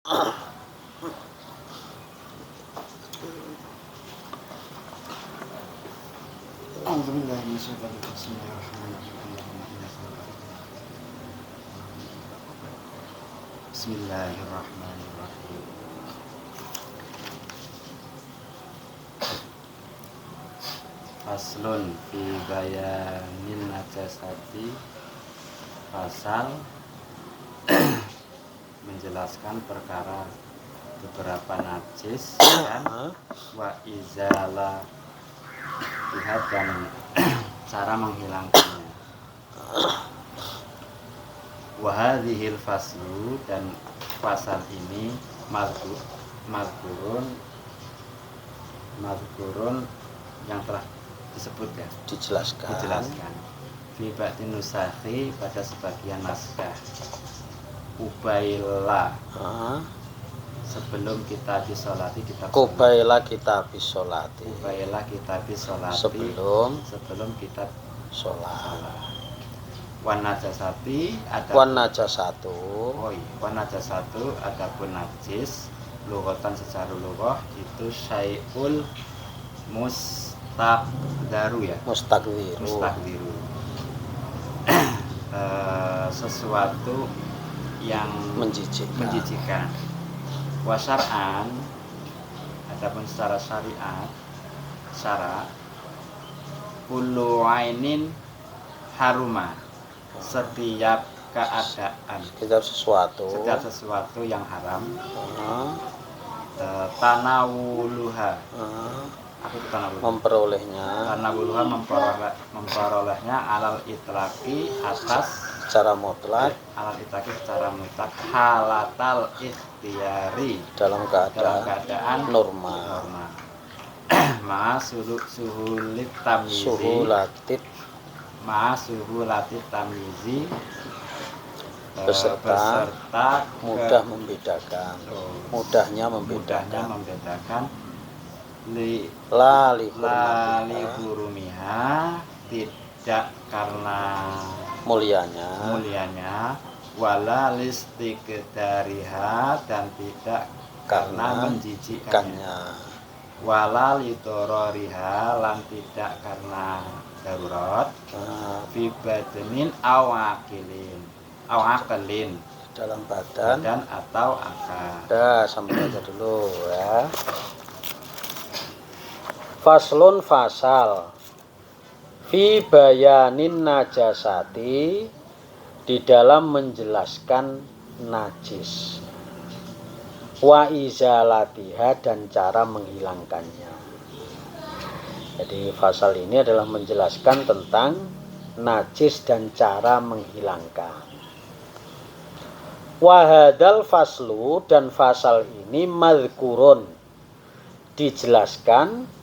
Bismillahirrahmanirrahim. Faslun fi bayanil najasati. Fasal menjelaskan perkara beberapa najis dan wa izala lihat dan cara menghilangkannya. Wa hadhil faslu, dan pasal ini mazkurun yang telah disebutkan, dijelaskan fi ba'din nusakhi, pada sebagian naskah. Ubaila, sebelum kita bisolati, Kubaila kita bisolati. Ubaila kita bisolati, sebelum kita sholat. Wan najasati, Wan najasatu. Wan najasatu, adapun najis lughatan secara lughah itu syai'ul mustaqdaru, ya. Mustaqdiru. Sesuatu yang menjijikkan. Wa syar'an, adapun secara syara kullu ainin haruma, setiap keadaan, setiap sesuatu yang haram. Tanawuluha, memperolehnya alal itlaqi, atas secara mutlak, halatal ikhtiyari, dalam keadaan normal. Suhulit tamyizi, beserta mudahnya membedakan li hurumiha, tidak karena mulianya, wala listiqdariha, dan tidak karena menjijikkannya, wala lidororiha, lan tidak karena darurat, fi badnin awaqilin, dalam badan atau akal. Sampai aja dulu ya. Faslun, fasal fi bayanin najasati, di dalam menjelaskan najis, wa izalatiha, dan cara menghilangkannya. Jadi fasal ini adalah menjelaskan tentang najis dan cara menghilangkan. Wa hadzal faslu, dan fasal ini mazkurun, dijelaskan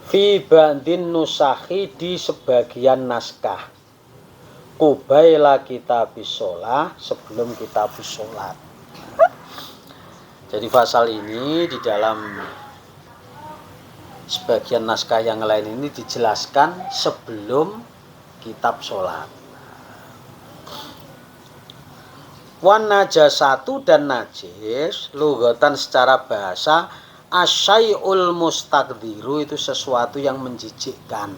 fi ba'din nusakhi, di sebagian naskah. Kubaila kitabis sholah, sebelum kitabus sholat. Jadi pasal ini di dalam sebagian naskah yang lain ini dijelaskan sebelum kitab sholat. Wan najasatu, dan najis lughatan secara bahasa asyai'ul mustaqdiru, itu sesuatu yang menjijikkan.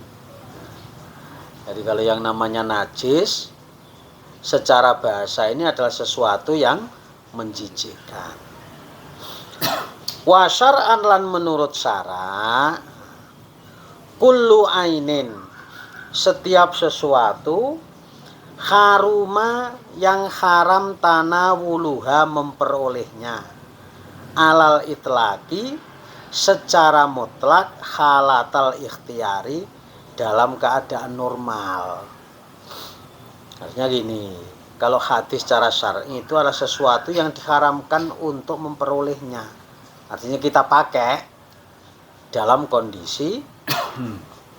Jadi kalau yang namanya najis secara bahasa ini adalah sesuatu yang menjijikkan. Wa syar'an, lan menurut syara, kullu ainin, setiap sesuatu, haruma, yang haram tanawuluha, memperolehnya, alal itlaqi, secara mutlak, halatal ikhtiyari, dalam keadaan normal. Artinya gini, kalau hadis secara syar'i itu adalah sesuatu yang diharamkan untuk memperolehnya. Artinya kita pakai dalam kondisi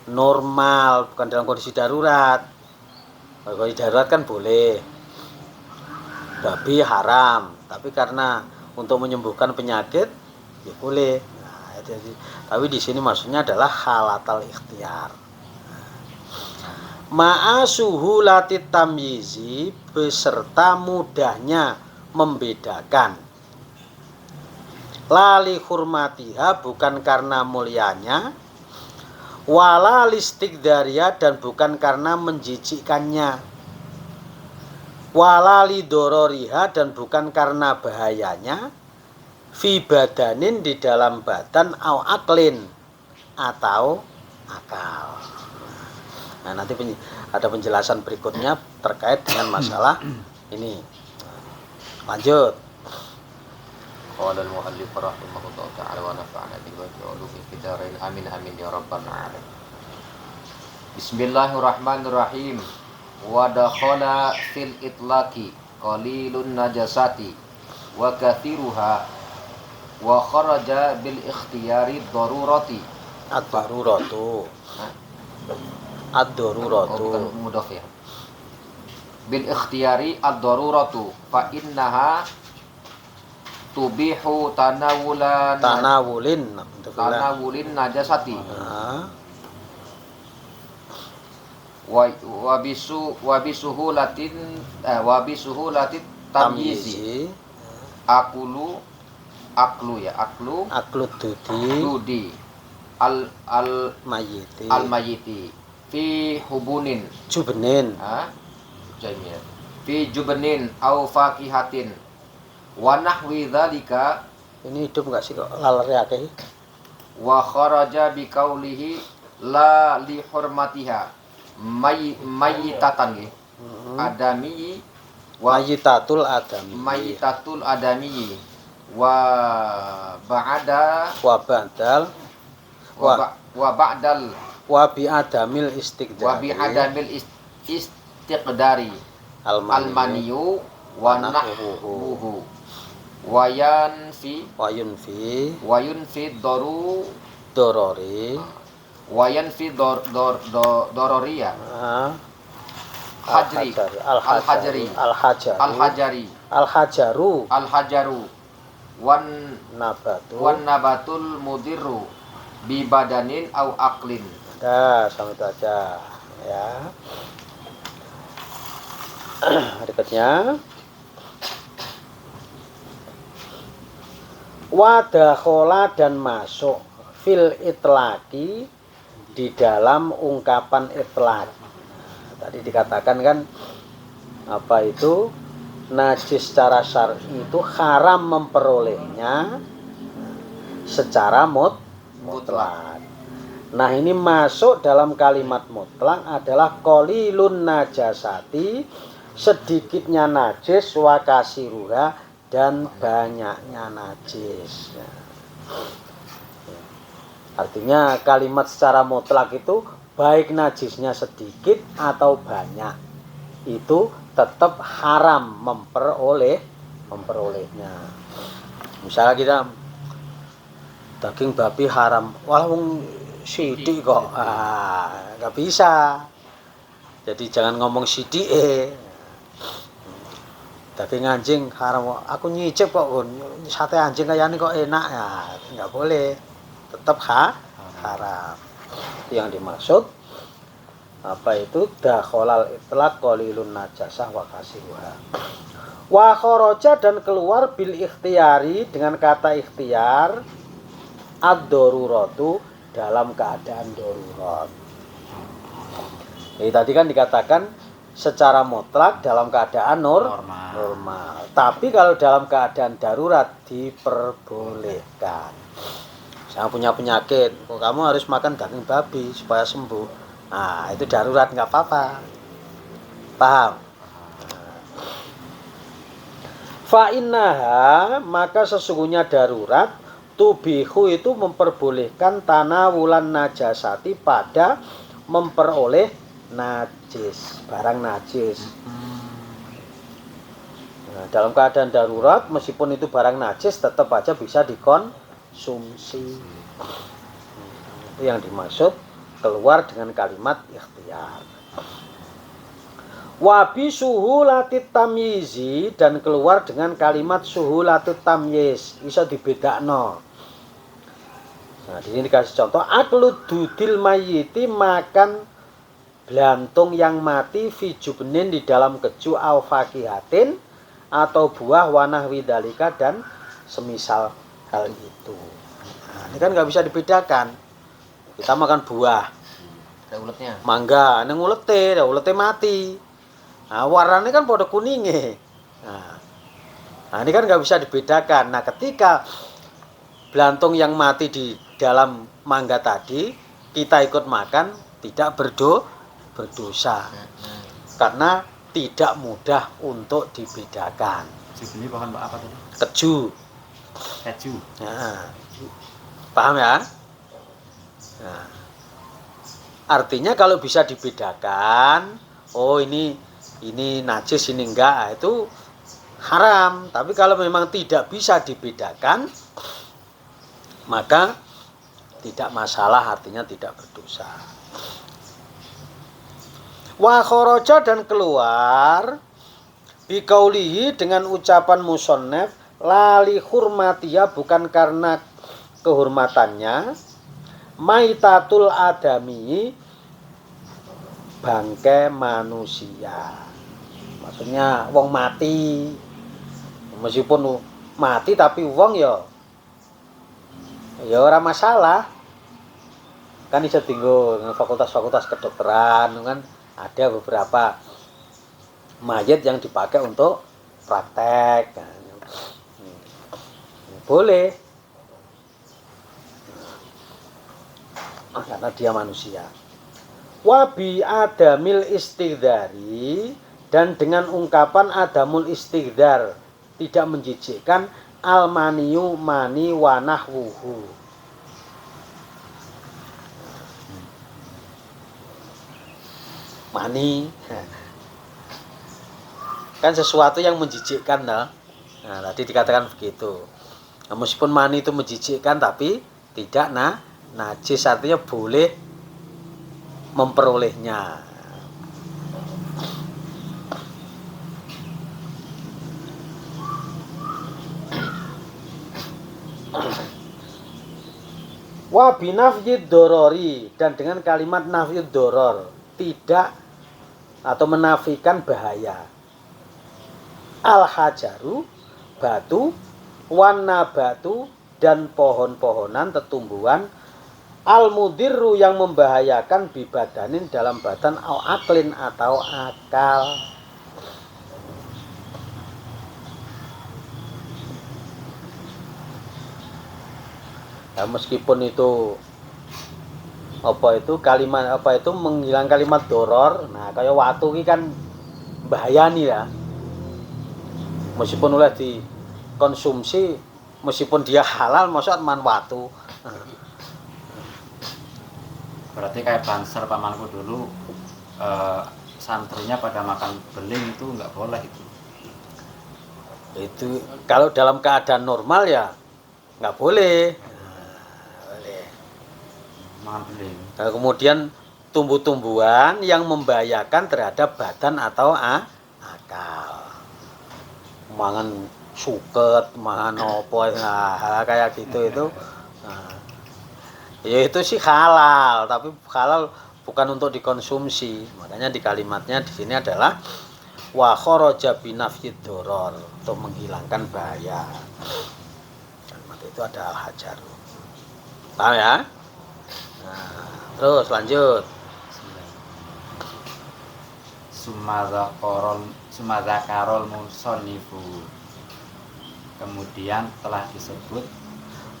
normal, bukan dalam kondisi darurat. Kalau kondisi darurat kan boleh, babi haram, tapi karena untuk menyembuhkan penyakit ya boleh. Nah, tapi di sini maksudnya adalah halatal ikhtiyar. Ma'a suhulatit tamyizi, beserta mudahnya membedakan. lali hurmatiha, bukan karena mulianya, wala listigdaria, dan bukan karena menjijikkannya, wala lidororiha, dan bukan karena bahayanya, fi badanin, di dalam badan, au aklin, atau akal. Nah, nanti ada penjelasan berikutnya terkait dengan masalah ini. Lanjut. Qala al-muallif rahimahullah ta'ala wa nafa'ana bihi wa bi'ulumihi fid dharain amin amin ya rabbal alamin. Bismillahirrahmanirrahim. Wa dakhala fil itlaqi qalilun najasati wa kathiruha wa kharaja bil ikhtiyari darurati. Ad-daruratu. Oh, Ad-daruratu. bukan mudhaf ya. Bil ikhtiyari ad-daruratu fa innaha tubihu tanawulin najasati wa bisuhulatin tamyizi aklu dudi al mayiti fi hubunin jubenin jamil fi jubenin au fakihatin wa nahwi dzalika. Ini hidup enggak sih kok lalernya akeh? Wa kharaja bi qaulihi la li hurmatiha mayyitatan nggih. Adami wa mayitatul adami wa ba'da wa ba'dal wa ba'dal wa bi adamil istiqdari almaniyu wa nahwuhu wayun fi dorori dororiya al hajaru wan nabatul mudirru bi badanin au aklin. Dah, sampai itu aja ya. Berikutnya wadakhola, dan masuk fil itlaki, di dalam ungkapan itlak. Tadi dikatakan kan apa itu najis secara syar'i itu haram memperolehnya secara mutlak. Nah, ini masuk dalam kalimat mutlak adalah qalilun najasati, sedikitnya najis, wa kasiruha, dan banyaknya najis. Artinya kalimat secara mutlak itu baik najisnya sedikit atau banyak, itu tetap haram memperolehnya. Misalnya kita daging babi haram, walaupun sidik kok, nggak bisa. Jadi jangan ngomong sidik. Daging anjing haram, aku nyicip kok, sate anjing kayak ini kok enak, ya nggak boleh, tetap haram. Itu yang dimaksud apa itu dakholal itlaq qalilun najasah wa kasiruha. Wa kharaja, dan keluar bil ikhtiyari, dengan kata ikhtiar, ad-daruratu, dalam keadaan darurat. Jadi tadi kan dikatakan secara mutlak dalam keadaan normal. Tapi kalau dalam keadaan darurat diperbolehkan. Saya punya penyakit, kamu harus makan daging babi supaya sembuh. Nah, itu darurat, nggak apa-apa. Paham? Fa innaha, maka sesungguhnya darurat, tubihu, itu memperbolehkan tanawulan najasati, pada memperoleh najis, barang najis. Nah, dalam keadaan darurat, meskipun itu barang najis, tetap aja bisa dikonsumsi. Itu yang dimaksud keluar dengan kalimat ikhtiar. Wabi suhulatit tamyizi, dan keluar dengan kalimat suhulatit tamyiz, bisa dibedakno. Nah, di sini dikasih contoh, aklu dudil mayiti, makan belantung yang mati, fi jubnin, di dalam keju, au fakihatin, atau buah, wanah widalika, dan semisal hal itu. Nah, ini kan nggak bisa dibedakan. Kita makan buah, Ada uletnya. mangga, neng ulete mati. Nah, warnanya kan pada kuningnya. Nah, ini kan nggak bisa dibedakan. Nah, ketika belantung yang mati di dalam mangga tadi kita ikut makan, tidak berdosa. Karena tidak mudah untuk dibedakan. Ini pohon apa tadi? Keju. Keju. Nah, paham ya? Nah, artinya kalau bisa dibedakan, oh ini najis, ini enggak, itu haram. Tapi kalau memang tidak bisa dibedakan, maka tidak masalah, artinya tidak berdosa. Wa kharaja, dan keluar biqaulihi, dengan ucapan musannaf, lali hurmatia, bukan karena kehormatannya, maitatul adami, bangke manusia. Maksudnya wong mati, meskipun mati tapi wong ya ora masalah. Kan bisa tinggal fakultas-fakultas kedokteran kan, ada beberapa mayat yang dipakai untuk praktek. Boleh. Karena dia manusia. Wabi adamil istighdari, dan dengan ungkapan adamul istighdar, tidak menjijikkan, almaniyu mani wanahwuhu. Mani kan sesuatu yang menjijikkan, nah tadi dikatakan begitu. Nah, meskipun mani itu menjijikkan tapi tidak najis, artinya boleh memperolehnya. Wa binafyid dorori, dan dengan kalimat nafyid doror, tidak atau menafikan bahaya. Al hajaru, batu, wana batu, dan pohon-pohonan, tetumbuhan, al mudirru, yang membahayakan, bibadanin, dalam badan, au aklin, atau akal. Nah, meskipun itu kalimat menghilang kalimat doror, nah kayak watu ini kan bahayani ya. Meskipun oleh dikonsumsi, meskipun dia halal, maksud man watu. Berarti kayak Banser pamanku dulu, santrinya pada makan beling itu nggak boleh itu. Itu kalau dalam keadaan normal ya nggak boleh. Makan beling. Nah, kemudian tumbuh-tumbuhan yang membahayakan terhadap badan atau akal. Mangan suket, mangan opo, nah kayak gitu itu. Nah, ya itu sih halal, tapi halal bukan untuk dikonsumsi. Makanya di kalimatnya di sini adalah wa kharaja binafyid doror, untuk menghilangkan bahaya. Kalimat itu ada al-hajar. Paham ya? Nah, terus lanjut. Sumadzakarol musonifu. Kemudian telah disebut.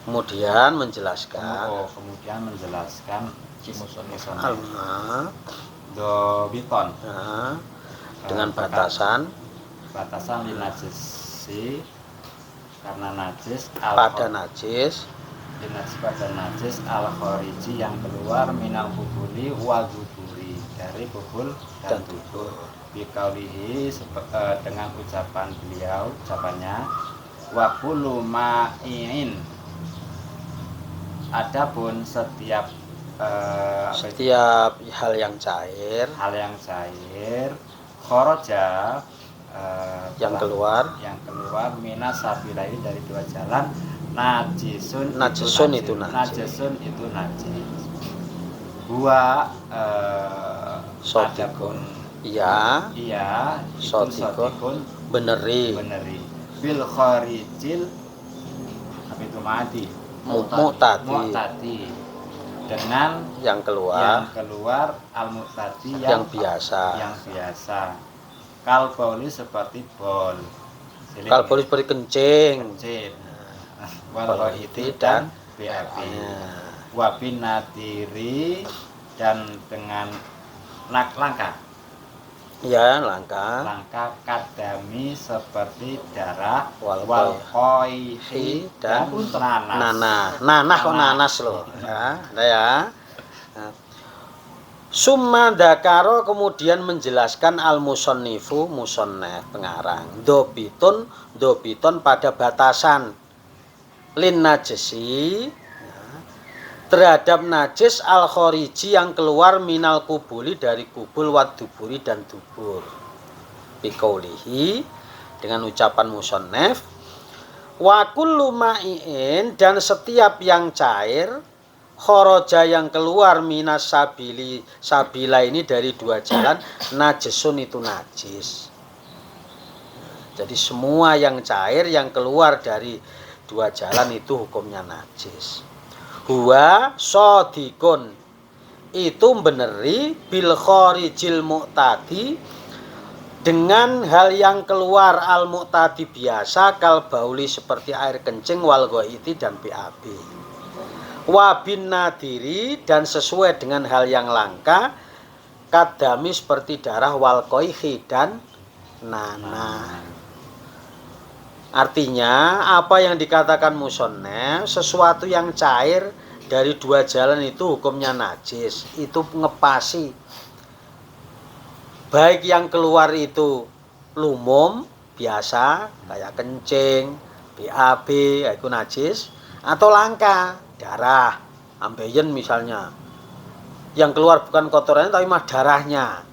Kemudian menjelaskan. Kemudian menjelaskan musonif. Dobiton. Dengan batasan linajisi, karena najis, pada najis, pada najis al-khariji, yang keluar, minal kubuli wa guburi, dari kubul dan dubur. Biqaulihi, dengan ucapan beliau, ucapannya, wa kullu ma'in, adapun setiap hal yang cair, kharaja, yang keluar minas sabilaini, dari dua jalan, najisun itu najis. Gua sotikun, iya sotikun, beneri, bil kharijil, itu mati mu'tadi dengan yang keluar al-mu'tadi yang biasa. Kal bauli seperti bol. Kal bauli seperti kencing. Wal ghaiti dan BAB. Wa bin nadiri dan dengan langka. Ya, langka. Langka kadami seperti darah, wal qaihi dan nanas. Nanas kok nanas loh. Ya, ada ya. Nah. Summa dzakara kemudian menjelaskan al-musannifu musannaf pengarang. Dobiton pada batasan lin najisi terhadap najis al-khariji yang keluar minal kubuli dari kubul wad duburi dan dubur. Biqaulihi dengan ucapan musannaf wa kullu ma'in dan setiap yang cair kharaja yang keluar minas sabila ini dari dua jalan najisun itu najis. Jadi semua yang cair yang keluar dari dua jalan itu hukumnya najis. Huwa sodikun itu beneri bil kharijil mu'tadi dengan hal yang keluar al mu'tadi biasa kal bauli seperti air kencing wal ghaiti dan BAB. Wa bin nadiri dan sesuai dengan hal yang langka kadami seperti darah wal qaihi dan nanah. Artinya apa yang dikatakan musannaf sesuatu yang cair dari dua jalan itu hukumnya najis. Itu ngepasi. Baik yang keluar itu lumum biasa kayak kencing, BAB itu najis atau langka darah, ambeien misalnya. Yang keluar bukan kotorannya tapi mah darahnya.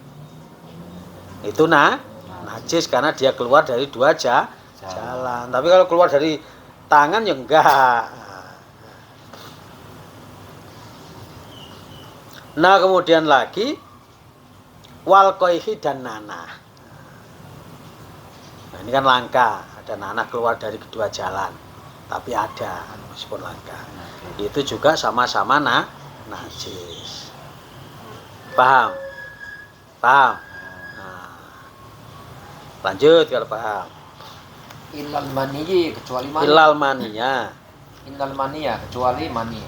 Itu najis karena dia keluar dari dua jalan. Tapi kalau keluar dari tangan ya enggak. Nah kemudian lagi wal qaihi dan nanah. Nah ini kan langka, ada nanah keluar dari kedua jalan. Tapi ada meskipun langka. Itu juga sama-sama najis. Paham? Nah, lanjut kalau paham. Ilal maniyi kecuali mani. Ilal maniya. Innal maniya kecuali mani.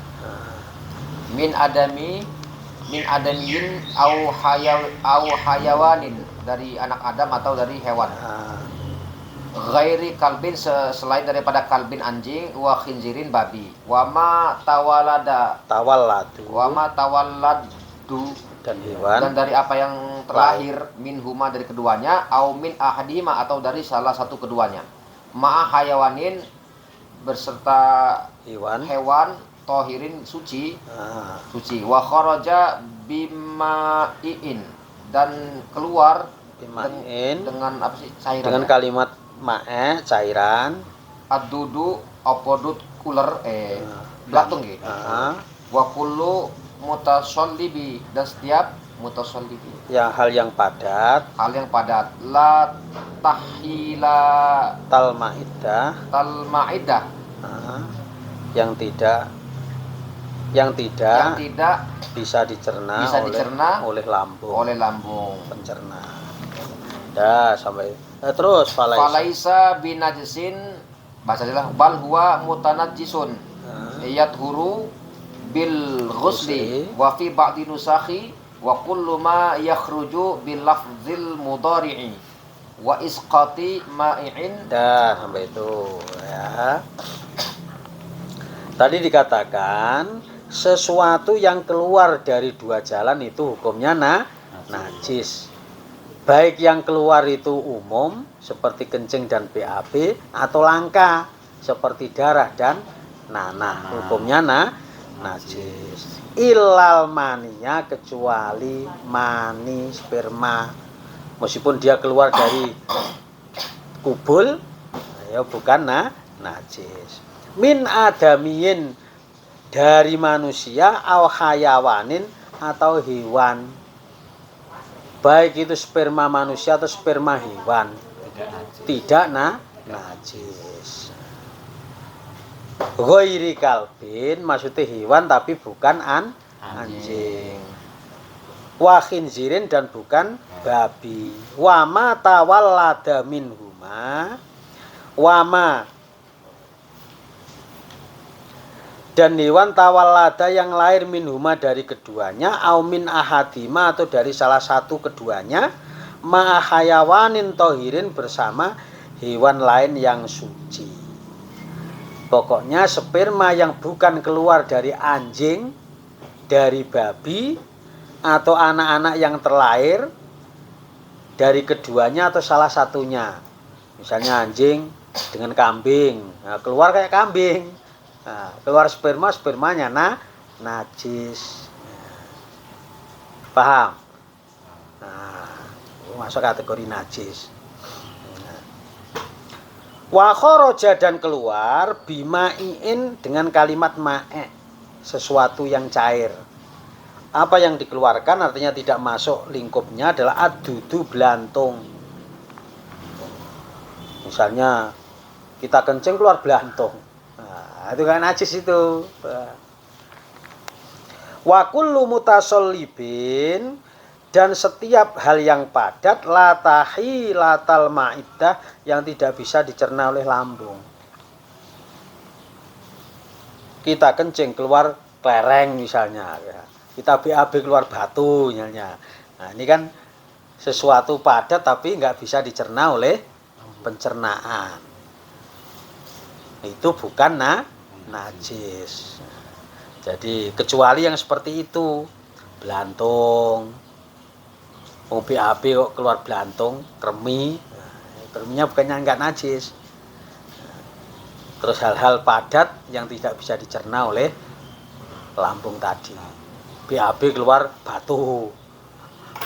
Min adamiyin au hayawanin dari anak Adam atau dari hewan. Ghairi kalbin selain daripada kalbin anjing wa khinzirin babi. Wa ma tawalladu dan hewan dan dari apa yang terlahir min huma dari keduanya au min ahadima atau dari salah satu keduanya. Ma'a hayawanin beserta hewan tohirin suci wa kharaja bima'in dan keluar dengan apa sih cairan dengan kalimat ma'e cairan ad-dudu opodut kuler blatung gitu wa kullu mutasallibi dan setiap mutasallibi ya hal yang padat la tahila talmaidah yang tidak bisa dicerna oleh lambung pencernaan. Dah sampai terus falaisa binajisin bahasa jelas bal huwa mutanajjisun yathuru bil ghusli wa fi ba'di nusakhi wa kullu ma yakhruju bil lafzil mudhari'i wa isqati ma'i'in. Dah sampai itu ya. Tadi dikatakan sesuatu yang keluar dari dua jalan itu hukumnya najis. Baik yang keluar itu umum seperti kencing dan BAB atau langka seperti darah dan nanah, hukumnya najis. Ilal maninya kecuali mani sperma, meskipun dia keluar dari kubul ya bukan najis. Min adamiyin dari manusia au hayawanin atau hewan, baik itu sperma manusia atau sperma hewan tidak najis. Ghairi kalbin maksudnya hewan tapi bukan anjing. Wa khinzirin dan bukan babi. Wa ma tawallada minhuma. Wa ma dan hewan tawallada yang lahir minhuma dari keduanya au min ahadima atau dari salah satu keduanya ma hayawanin tohirin bersama hewan lain yang suci. Pokoknya sperma yang bukan keluar dari anjing, dari babi atau anak-anak yang terlahir dari keduanya atau salah satunya. Misalnya anjing dengan kambing, nah, keluar kayak kambing. Nah, keluar spermanya najis. Paham? Nah, masuk kategori najis. Wa kharaja dan keluar bima'in dengan kalimat ma'e, sesuatu yang cair. Apa yang dikeluarkan artinya tidak masuk lingkupnya adalah adudu belantung. Misalnya kita kencing keluar belantung. Nah, itu kan najis itu. Wa kullu mutasallibin dan setiap hal yang padat la tahilatal ma'iddah yang tidak bisa dicerna oleh lambung. Kita kencing keluar kelereng misalnya, kita BAB keluar batu misalnya. Nah, ini kan sesuatu padat tapi nggak bisa dicerna oleh pencernaan. Itu bukan najis. Jadi kecuali yang seperti itu, belantung, BAB kok keluar belantung, kremi, kreminya bukannya enggak najis. Terus hal-hal padat yang tidak bisa dicerna oleh lambung tadi, BAB keluar batu,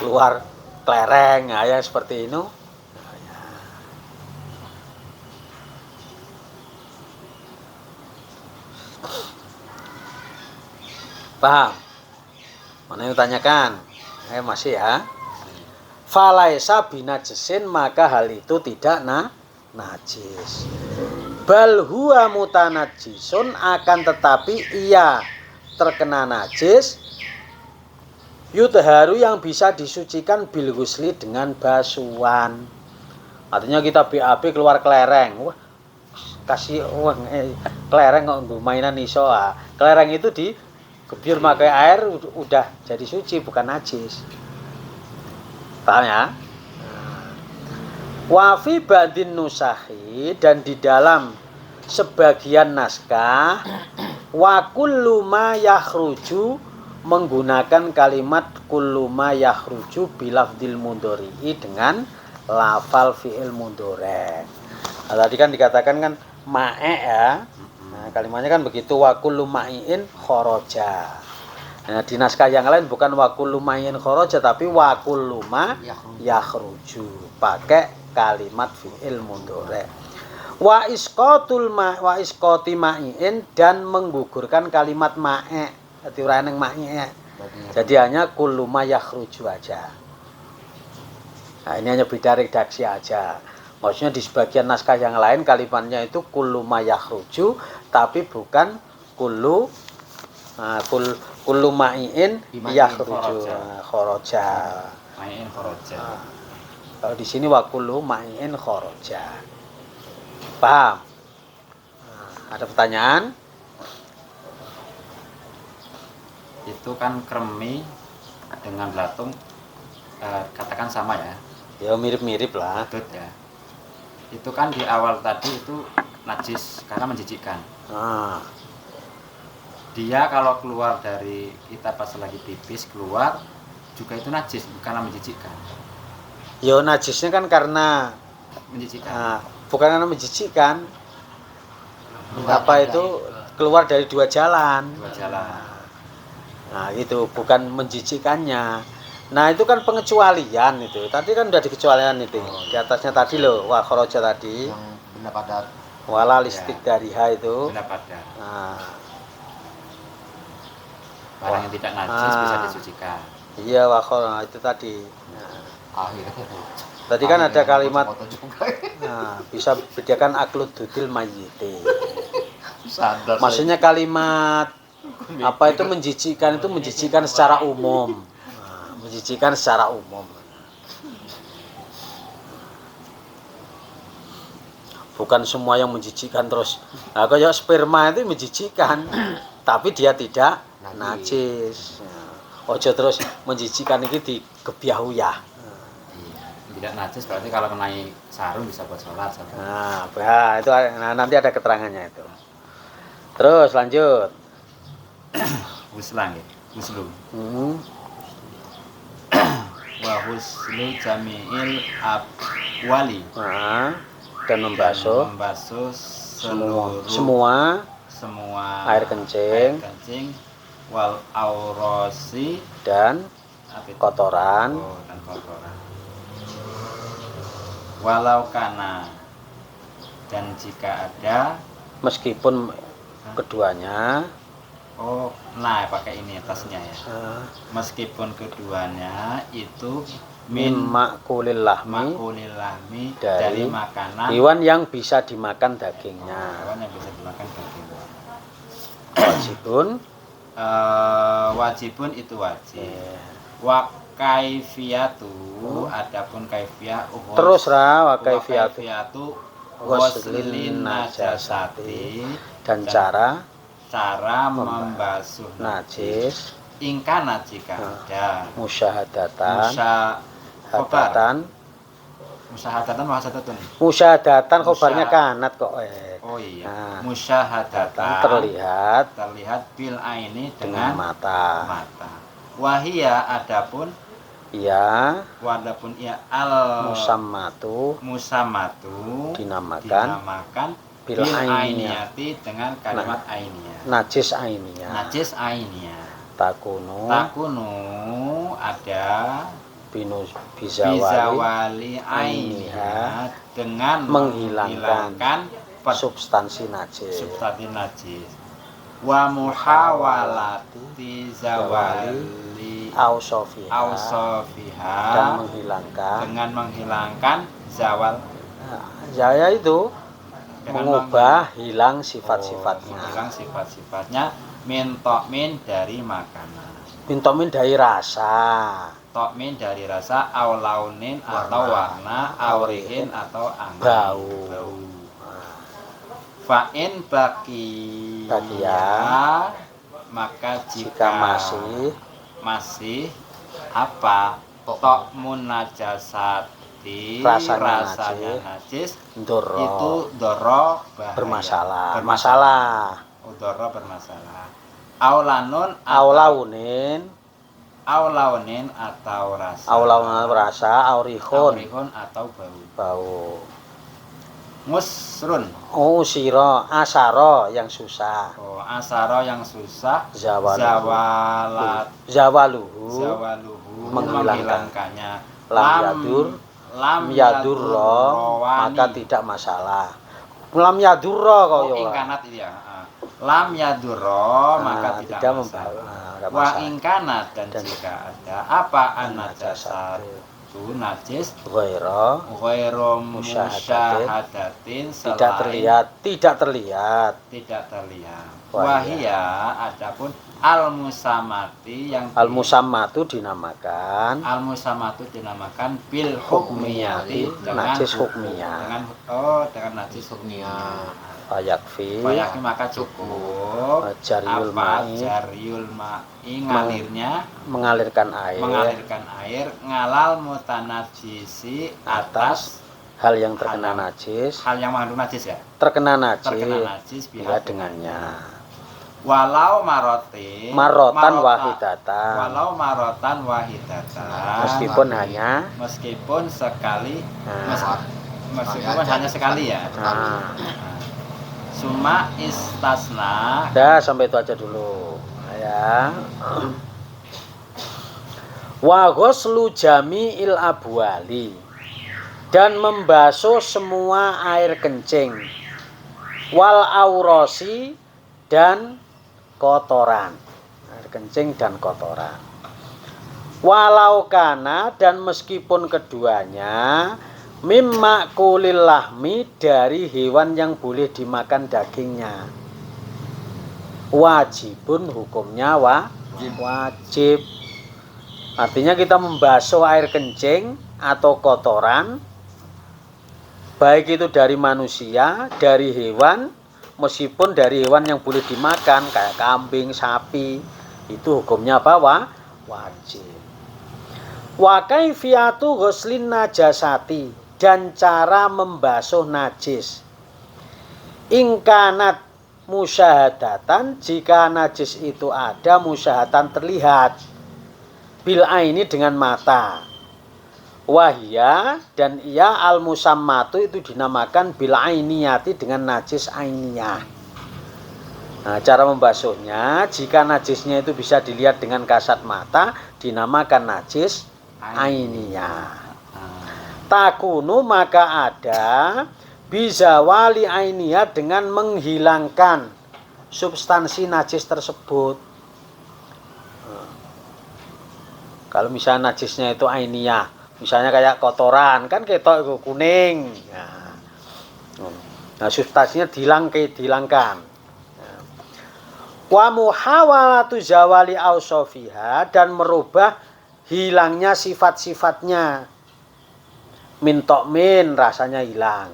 keluar kelereng, nah, ya seperti itu. Paham? Mana yang tanyakan? Masih ya. Falaisa binajisin maka hal itu tidak najis. Bal huwa mutanajisun akan tetapi ia terkena najis. Yudharu yang bisa disucikan bil ghusli dengan basuhan. Artinya kita BAB keluar kelereng. Wah, kasih uang kelereng kok mainan iso. Kelereng itu di gebyur pakai air udah jadi suci bukan najis. Paham ya? Wa fi ba'din nusahi dan di dalam sebagian naskah wa kullu ma yakhruju menggunakan kalimat kullu ma yakhruju bilafdil mudhari dengan lafal fi'il mudhari. Nah, tadi kan dikatakan kan ma'e ya. Nah, kalimatnya kan begitu wa kullu ma'in kharaja. Nah, di naskah yang lain bukan wa kullu ma'in kharaja tapi wa kullu ma yakhruju. Pakai kalimat fi'il mudhari. Wa isqatul ma wa isqati ma'in dan menggugurkan kalimat ma'e. Dadi ora nang ma'e. Jadi hanya kullu ma yakhruju aja. Nah, ini hanya beda redaksi aja. Maksudnya di sebagian naskah yang lain kalimatnya itu kullu ma yakhruju tapi bukan kullu kullu ma'in yakhruju kharaja. Ma'in kharaja. Kalau di sini wa kullu ma'in kharaja. Paham? Ada pertanyaan? Itu kan kremi dengan belatung katakan sama ya? Ya mirip-mirip lah. Betul ya. Itu kan di awal tadi itu najis karena menjijikkan. Dia kalau keluar dari kita pas lagi pipis keluar juga itu najis karena menjijikkan. Ya najisnya kan karena menjijikkan. Bukan karena menjijikkan. Apa itu keluar dari dua jalan. Dua jalan. Nah itu bukan menjijikkannya. Nah itu kan pengecualian itu. Tadi kan udah dikecualian itu. Di atasnya tadi loh, wa kharaja tadi. Yang benda padat. Wala listik dari ha itu. Benda padat. Nah. Barang yang tidak najis bisa disucikan. Iya wa kharaja itu tadi. Nah. Tadi kan ada kalimat. Nah, bisa bedakan aklud dudil mayyiti. Sadar. Maksudnya kalimat apa itu menjijikkan secara umum. Nah, menjijikkan secara umum. Bukan semua yang menjijikkan terus. Nah, kayak sperma itu menjijikkan, tapi dia tidak najis. Nah, ojo terus menjijikkan ini digebyahuyah. Tidak najis berarti kalau mengenai sarung bisa buat sholat. Nah, itu nanti ada keterangannya itu. Terus lanjut. Huslang ya, huslu. Wa huslu jami'il abwali. Nah, dan membasuh semua air kencing wal aurosi dan kotoran. Walau kana, dan jika ada, meskipun keduanya nah pakai ini atasnya ya. Meskipun keduanya itu makulil lahmi dari makanan hewan yang bisa dimakan dagingnya. Wajibun itu wajib. Wa kaifiyatu, adapun kaifiyah terus wa kaifiyatu ghuslin najasati, dan cara membasuh najis ingkana jika ada musyahadatan khobarnya kanat kok. Oh iya. Musyahadatan terlihat bil aini dengan mata. Wahia adapun al musammatu dinamakan bil ainiyati dengan kalimat ainiyah. Najis ainiyah. Takunu ada bizawali ainiyah dengan menghilangkan substansi najis. Wa muhawalati zawali ausofiha dengan menghilangkan zawal. Ya itu mengubah hilang sifat-sifatnya. Min tokmin dari makanan. Min tokmin dari rasa. Tokmin dari rasa, au launin atau warna, au rihin atau angin. Bau. Fa'in bakia, maka jika masih apa tokmun najasati, rasanya najis, itu doro bermasalah. Doro bermasalah. Aulaunin atau rasa. Aurihun atau bau. Musrun. Asaro yang susah. Zawaluhu menghilangkannya. Lam yadurro maka tidak masalah. Lam yadurro kok ingkanat itu ya. Lam yadurro maka tidak masalah. Wa ingkanat dan jika ada apa an-najasat itu najis ghairu musyahadatin tidak terlihat. Wahia adapun al-musammati yang al-musammatu dinamakan bil hukmiyati dengan najis hukmiyah. Dengan najis hukmiyah. Fayakfi maka cukup jaryul ma'i mengalirkan air ngalal mutanajisi atas hal yang terkena najis. Hal yang mengandung najis ya? Terkena najis bila dengannya. Walau marotan wahidatan. Meskipun sekali. Meskipun hanya sekali ya. Suma istasna. Sampai itu aja dulu. Ya. Wa ghuslu jami'il abwali, dan membasuh semua air kencing. Wal aurosi dan kotoran. Air kencing dan kotoran. Walau kana, dan meskipun keduanya mimma kulil lahmi dari hewan yang boleh dimakan dagingnya. wajibun hukumnya wajib. Artinya kita membasuh air kencing atau kotoran, baik itu dari manusia, dari hewan, meskipun dari hewan yang boleh dimakan kayak kambing, sapi, itu hukumnya apa? Wajib. Wa kaifiyatu ghuslin najasati, dan cara membasuh najis. Ingkanat musyahadatan, jika najis itu ada musyahatan terlihat, bil aini dengan mata. Wahya, dan ia al musammatu itu dinamakan bil ainiyati dengan najis ainiyah. Nah, cara membasuhnya, jika najisnya itu bisa dilihat dengan kasat mata, dinamakan najis ainiyah. Takunu, maka ada bisa wali ainiyah, dengan menghilangkan substansi najis tersebut. Kalau misalnya najisnya itu ainiyah, misalnya kayak kotoran, kan ketok itu kuning. Nah, substansinya dihilangkan. Wa muhawalatu zawali ausofiha, dan merubah hilangnya sifat-sifatnya. Min tokmin, rasanya hilang.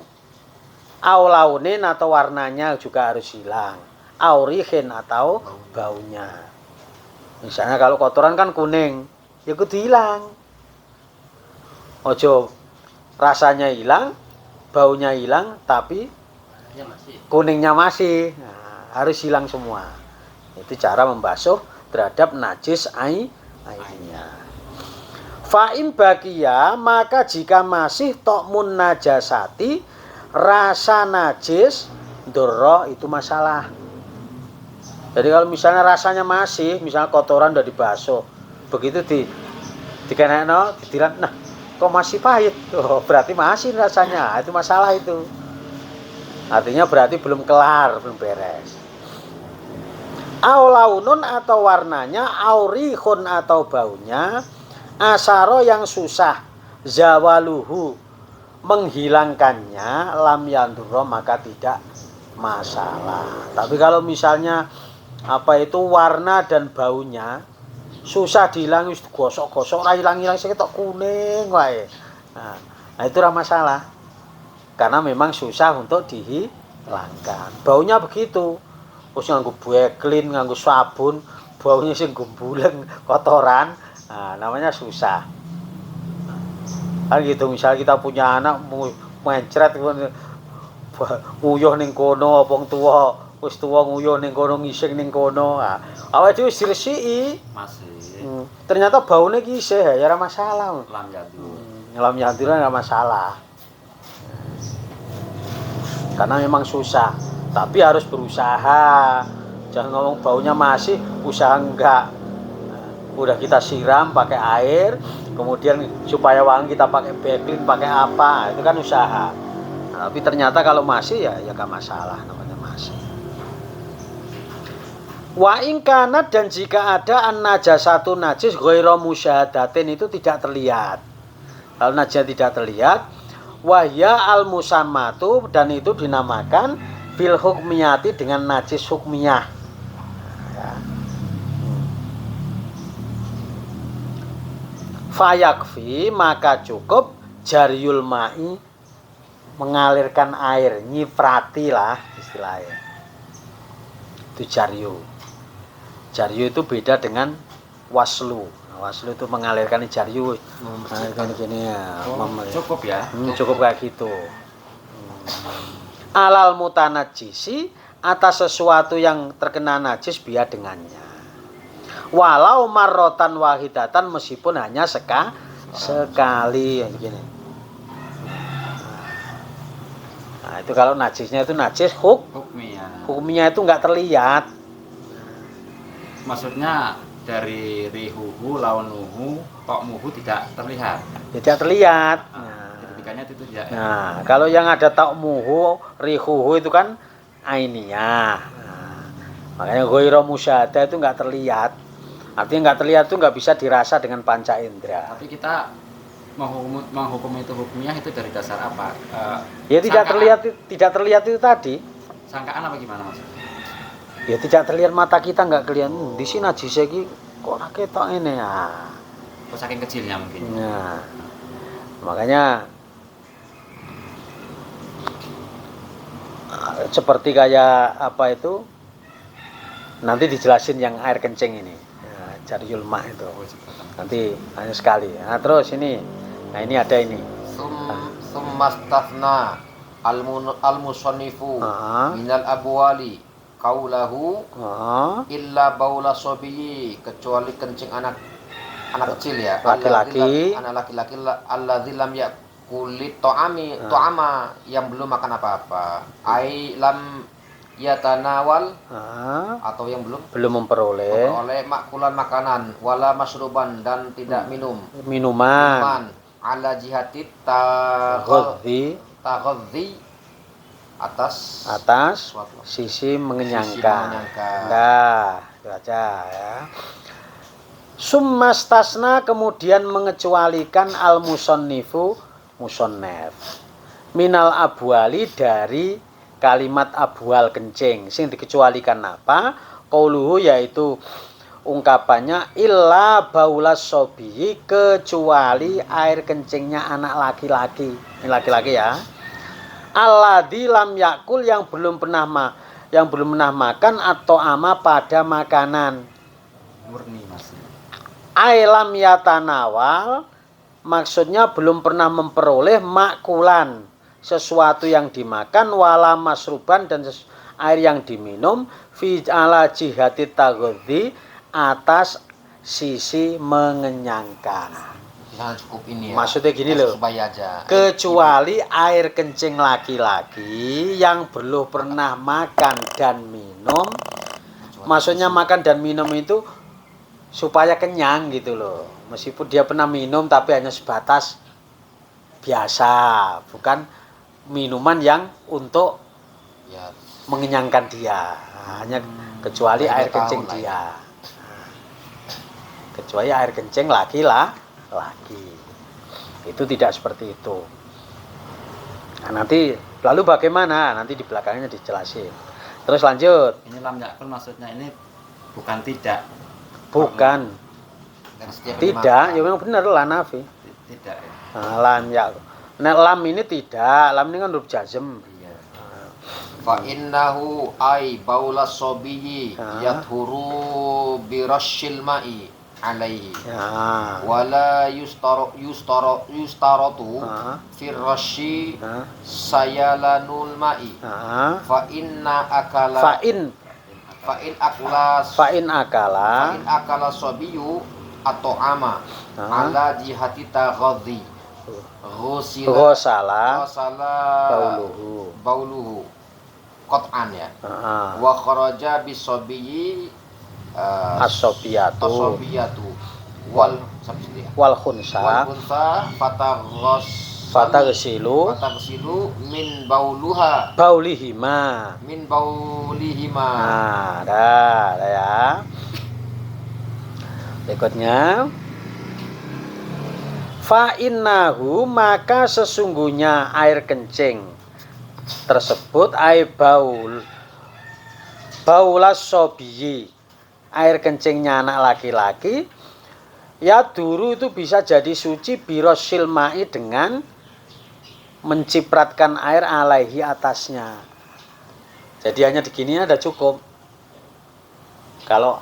Aulaunin, atau warnanya juga harus hilang. Aurihin, atau baunya. Misalnya kalau kotoran kan kuning, ya kudu hilang. Ojo rasanya hilang, baunya hilang, tapi kuningnya masih. Nah, harus hilang semua. Itu cara membasuh terhadap najis ainnya. Fa'im bakia, maka jika masih tokmun najasati, rasa najis, dorro, itu masalah. Jadi kalau misalnya rasanya masih, misalnya kotoran udah dibasuh, begitu dikenekno, didilat, nah kok masih pahit? Oh, berarti masih rasanya, itu masalah itu. Artinya berarti belum kelar, belum beres. Aulaunun, atau warnanya, aurihun, atau baunya, asaro, yang susah, zawaluhu, menghilangkannya, lam yandurro, maka tidak masalah. Tapi kalau misalnya apa itu warna dan baunya susah dihilangi, gosok-gosok ora hilang-hilang seketok kuning wae. Nah, itu ora masalah. Karena memang susah untuk dihilangkan. Baunya begitu. Terus nganggo beklin, nganggo sabun, baunya sing gumbuleng, kotoran. Nah, namanya susah. Kan gitu, misalnya kita punya anak mencret nguyuh ning kono, wong tuwa wis tuwa nguyuh ning kono, ngising ning kono. Nah, awake dhewe diresiki. Masih. Ternyata baunya ki isih ya ora masalah. Lam yandur. Lam yandur ora masalah. Karena memang susah, tapi harus berusaha. Jangan ngomong baunya masih, usaha enggak. Udah kita siram pakai air, kemudian supaya wangi kita pakai beklin, pakai apa, itu kan usaha. Nah, tapi ternyata kalau masih ya gak masalah, namanya masih. Wa in kanat, dan jika ada an najasatu najis ghairu musyahadatin, itu tidak terlihat. Kalau najis tidak terlihat, wahya al musammatu, dan itu dinamakan bil hukmiyati, dengan najis hukmiyah. Ya. Fayakfi, maka cukup jaryul ma'i, mengalirkan air, nyiprati lah istilahnya. Itu jaryu. Jaryu itu beda dengan waslu. Nah, waslu itu mengalirkan jaryu. Gini ya. Cukup ya. Cukup kayak gitu. Alal mutanajjisi, atas sesuatu yang terkena najis biya dengannya. Walau marrotan wahidatan, meskipun hanya sekali begini. Nah, itu kalau najisnya itu najis hukmiyah itu enggak terlihat. Maksudnya dari rihuhu, launuhu, tokmuhu tidak terlihat. Tidak terlihat. Ketikanya itu tidak. Nah, kalau yang ada tokmuhu, rihuhu itu kan ainiyah. Nah, makanya ghairu musyahada itu enggak terlihat. Artinya nggak terlihat itu nggak bisa dirasa dengan panca indera. Tapi kita menghukum itu hukumnya itu dari dasar apa? Ya tidak terlihat itu tadi. Sangkaan apa gimana maksudnya? Ya tidak terlihat mata kita, nggak kelihatan. Di sini najis iki kok ora ketok ngene ya. Oh, saking kecilnya mungkin. Nah, makanya seperti kayak apa itu nanti dijelasin yang air kencing ini ya, jariyul ma itu nanti hanya sekali. Nah terus ini, nah ini ada ini Summastafna al-musannifu minal abwali kaulahu illa baula sobiyi, kecuali kencing anak kecil ya, laki-laki, anak laki-laki alladzi lam yakulit to'ama yang belum makan apa-apa, ai lam yatanawal atau yang belum memperoleh makulan makanan, wala masruban dan tidak minuman ala jihati taghadzi atas sisi mengenyangkan. Nah, itu aja ya. Summastasna kemudian mengecualikan al-musannifu musannaf minal abwali dari kalimat abwal kencing. Sing dikecualikan apa? Qauluhu yaitu ungkapannya illa baulas sobiyi, kecuali air kencingnya anak laki-laki. Ini laki-laki ya. Alladzi lam yakul yang belum pernah makan atau ama pada makanan. Murni masih. Ailam yatanawal maksudnya belum pernah memperoleh makulan, sesuatu yang dimakan, wala masruban dan air yang diminum, fi ala jihati taghadzi atas sisi mengenyangkan. Jangan cukup ini ya. Maksudnya gini loh. Supaya aja. Kecuali air kencing laki-laki yang belum pernah makan dan minum. Maksudnya makan dan minum itu supaya kenyang gitu loh. Meskipun dia pernah minum tapi hanya sebatas biasa, bukan minuman yang untuk ya mengenyangkan dia. Hanya kecuali air kencing dia. Kecuali air kencing laki. Itu tidak seperti itu. Nah, nanti lalu bagaimana? Nanti di belakangnya dijelasin. Terus lanjut. Ini lam yakul maksudnya ini bukan tidak. Bukan. Tidak, ya memang benar lah nafi. Tidak ya. Nah, lam yakul. Nah, lam ini tidak, lam ini kan huruf jazm. Iya. Fa innahu ay baulas sobiyi yathuru birasyil ma'i alaihi wala yustaratu firrashi sayalanul ma'i fa in akala sobiyu atau ama ala jihati taghadzi ghusala bauluhu qat'an ya wa kharaja bisobiyi asobiyatu wal khunsa fataghsilu min baulihima. Nah, dah ya. Berikutnya fa innahu maka sesungguhnya air kencing tersebut baulas sobiyi, air kencingnya anak laki-laki, ya duru itu bisa jadi suci birosil ma'i dengan mencipratkan air alaihi atasnya. Jadi hanya begini ada cukup. Kalau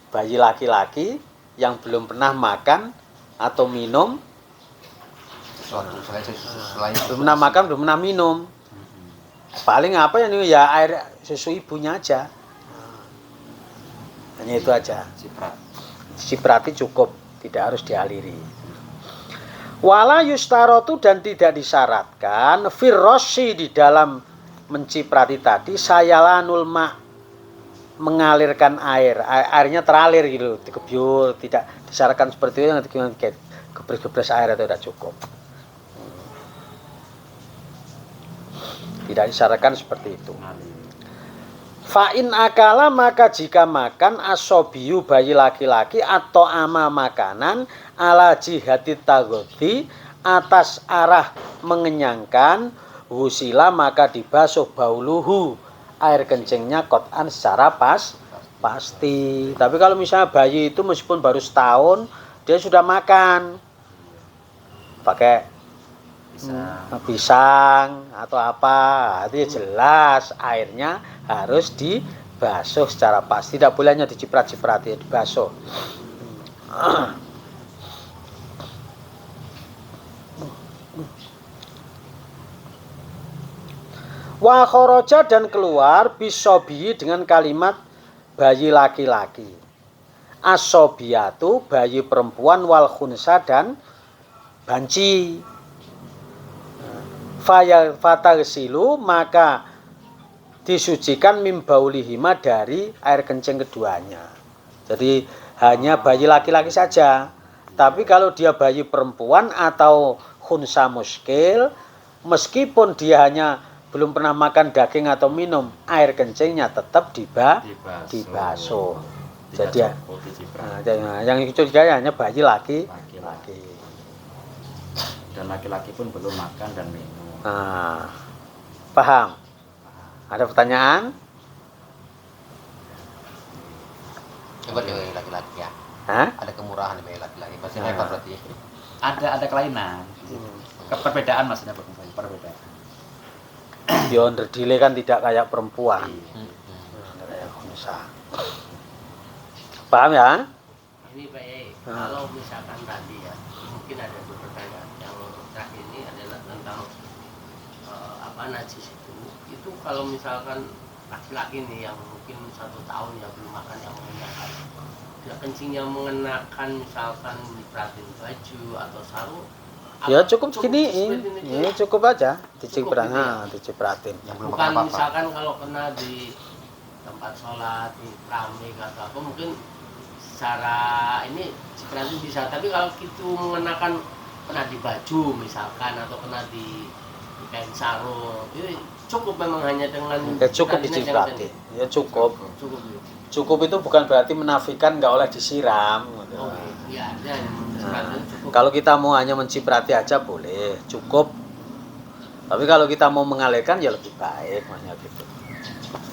bayi laki-laki yang belum pernah makan atau minum, belum pernah makan, belum pernah minum, paling apa ya air susu ibunya aja. Hanya itu aja. Ciprati cukup, tidak harus dialiri. Wala yustarotu dan tidak disyaratkan firrosi di dalam menciprati tadi sayalanul ma mengalirkan airnya teralir gitu, dikebyur, tidak disyaratkan seperti itu, nanti gebres air itu sudah cukup. Tidak disyaratkan seperti itu. Fa'in akala maka jika makan asobiyu bayi laki-laki atau ama makanan ala jihati taghadzi atas arah mengenyangkan, husila maka dibasuh bauluhu air kencingnya qot'an secara pasti. Tapi kalau misalnya bayi itu meskipun baru setahun dia sudah makan pakai pisang atau apa, itu jelas airnya harus dibasuh secara pasti. Tidak boleh hanya diciprat-ciprat, ya dibasuh. Wa kharaja dan keluar bisobi dengan kalimat bayi laki-laki. Asobiyatu bayi perempuan wal khunsa dan banci. Fatagsilu maka disucikan mimbaulihima dari air kencing keduanya. Jadi hanya bayi laki-laki saja. Tapi kalau dia bayi perempuan atau khunsa muskil, meskipun dia hanya belum pernah makan daging atau minum, air kencingnya tetap dibasuh. Jadi yang itu hanya bayi laki-laki. Dan laki-laki pun belum makan dan minum. Paham? Ada pertanyaan? Coba deh laki-laki ya. Ada kemurahan di laki-laki. Pasti hebat berarti. Ada kelainan. Perbedaan maksudnya perbedaan. Yonder delay kan tidak kayak perempuan. Kayak khunsa. Paham ya? Ini Pak Yai, kalau misalkan tadi ya, mungkin ada dua pertanyaan. Yang terakhir ini adalah tentang najis itu kalau misalkan laki-laki nih yang mungkin 1 tahun ya belum makan yang mengenakan dia kencing yang mengenakan misalkan dipratin baju atau sarung ya cukup segini, ini cukup aja dicipratin. Bukan misalkan kalau kena di tempat sholat di keramik atau apa mungkin secara ini cipratin bisa, tapi kalau itu mengenakan kena di baju misalkan atau kena di kain sarung itu cukup memang hanya dengan cukup dicipratin ya cukup itu bukan berarti menafikan nggak oleh disiram gitu. Iya, kalau kita mau hanya menciprati aja boleh cukup, tapi kalau kita mau mengalirkan ya lebih baik makanya gitu.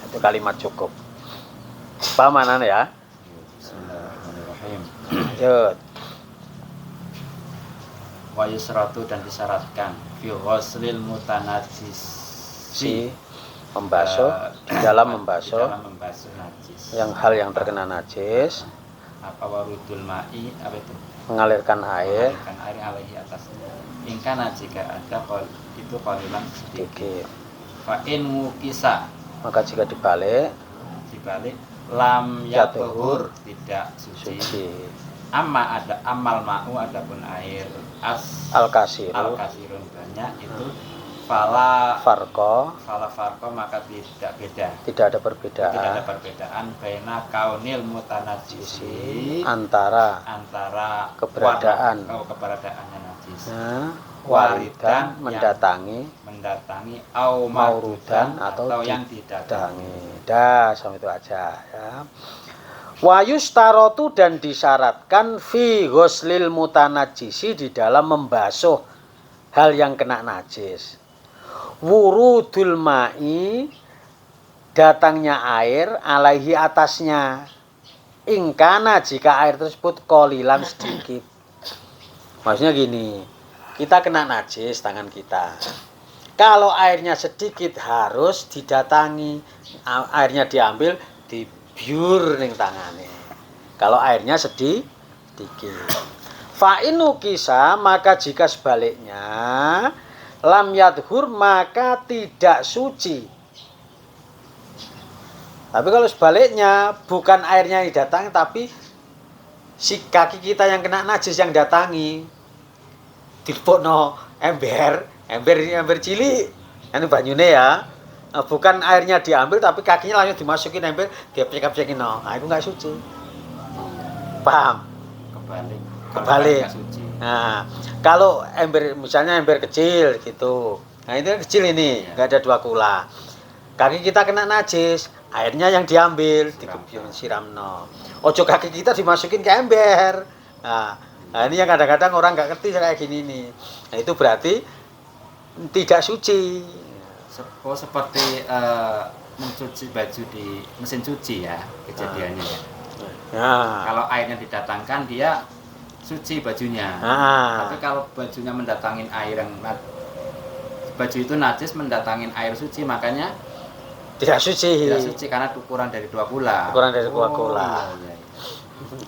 Itu kalimat cukup. Paham mana ya? Bismillahirrahmanirrahim. Yuk. Wa yusratu dan disyaratkan fi ghuslil mutanajjis membasuh dalam membasuh najis. Yang hal yang terkena najis. Apa warudul ma'i apa itu? Mengalirkan air alaihi atasnya. Ingkana jika ada itu qalilan sedikit. Fa in mukisa maka jika dibalik lam yatuhur tidak suci. Amma ada amal ma'u adapun air al-kasirun banyak itu fala farko maka tidak ada perbedaan baina kaunil mutanajjisi antara keberadaannya najis waridan mendatangi au maurudan atau yang didatangi. Dah sampai itu aja ya. Wayus tarotu dan disyaratkan fi ghuslil mutanajjisi di dalam membasuh hal yang kena najis. Wurudul ma'i datangnya air alaihi atasnya. Ingkana jika air tersebut qalilan sedikit. Maksudnya gini, kita kena najis tangan kita. Kalau airnya sedikit harus didatangi. Airnya diambil biur ning tangane. Kalau airnya sedikit. Fa inu kisa maka jika sebaliknya lam yadhur maka tidak suci. Tapi kalau sebaliknya bukan airnya yang didatangi tapi si kaki kita yang kena najis yang datangi. Dilebokno ember cilik. Anu banyune ya. Bukan airnya diambil tapi kakinya langsung dimasukin ember dia pecek-pecekin no. Nah itu nggak suci. Paham? Kebalik. Nah kalau ember misalnya ember kecil gitu, nah itu kecil ini nggak ada 2 kula. Kaki kita kena najis, airnya yang diambil dikebyun siram no. Ojo kaki kita dimasukin ke ember. Nah ini yang kadang-kadang orang nggak ngerti kayak gini nih. Nah itu berarti tidak suci. Seperti mencuci baju di mesin cuci ya kejadiannya ya. Nah, Kalau airnya didatangkan dia suci bajunya. nah, Tapi kalau bajunya mendatangin air yang baju itu najis mendatangin air suci, makanya tidak suci. tidak suci karena kurang dari 2 kula. Kurang dari 2 kula. Iya, iya.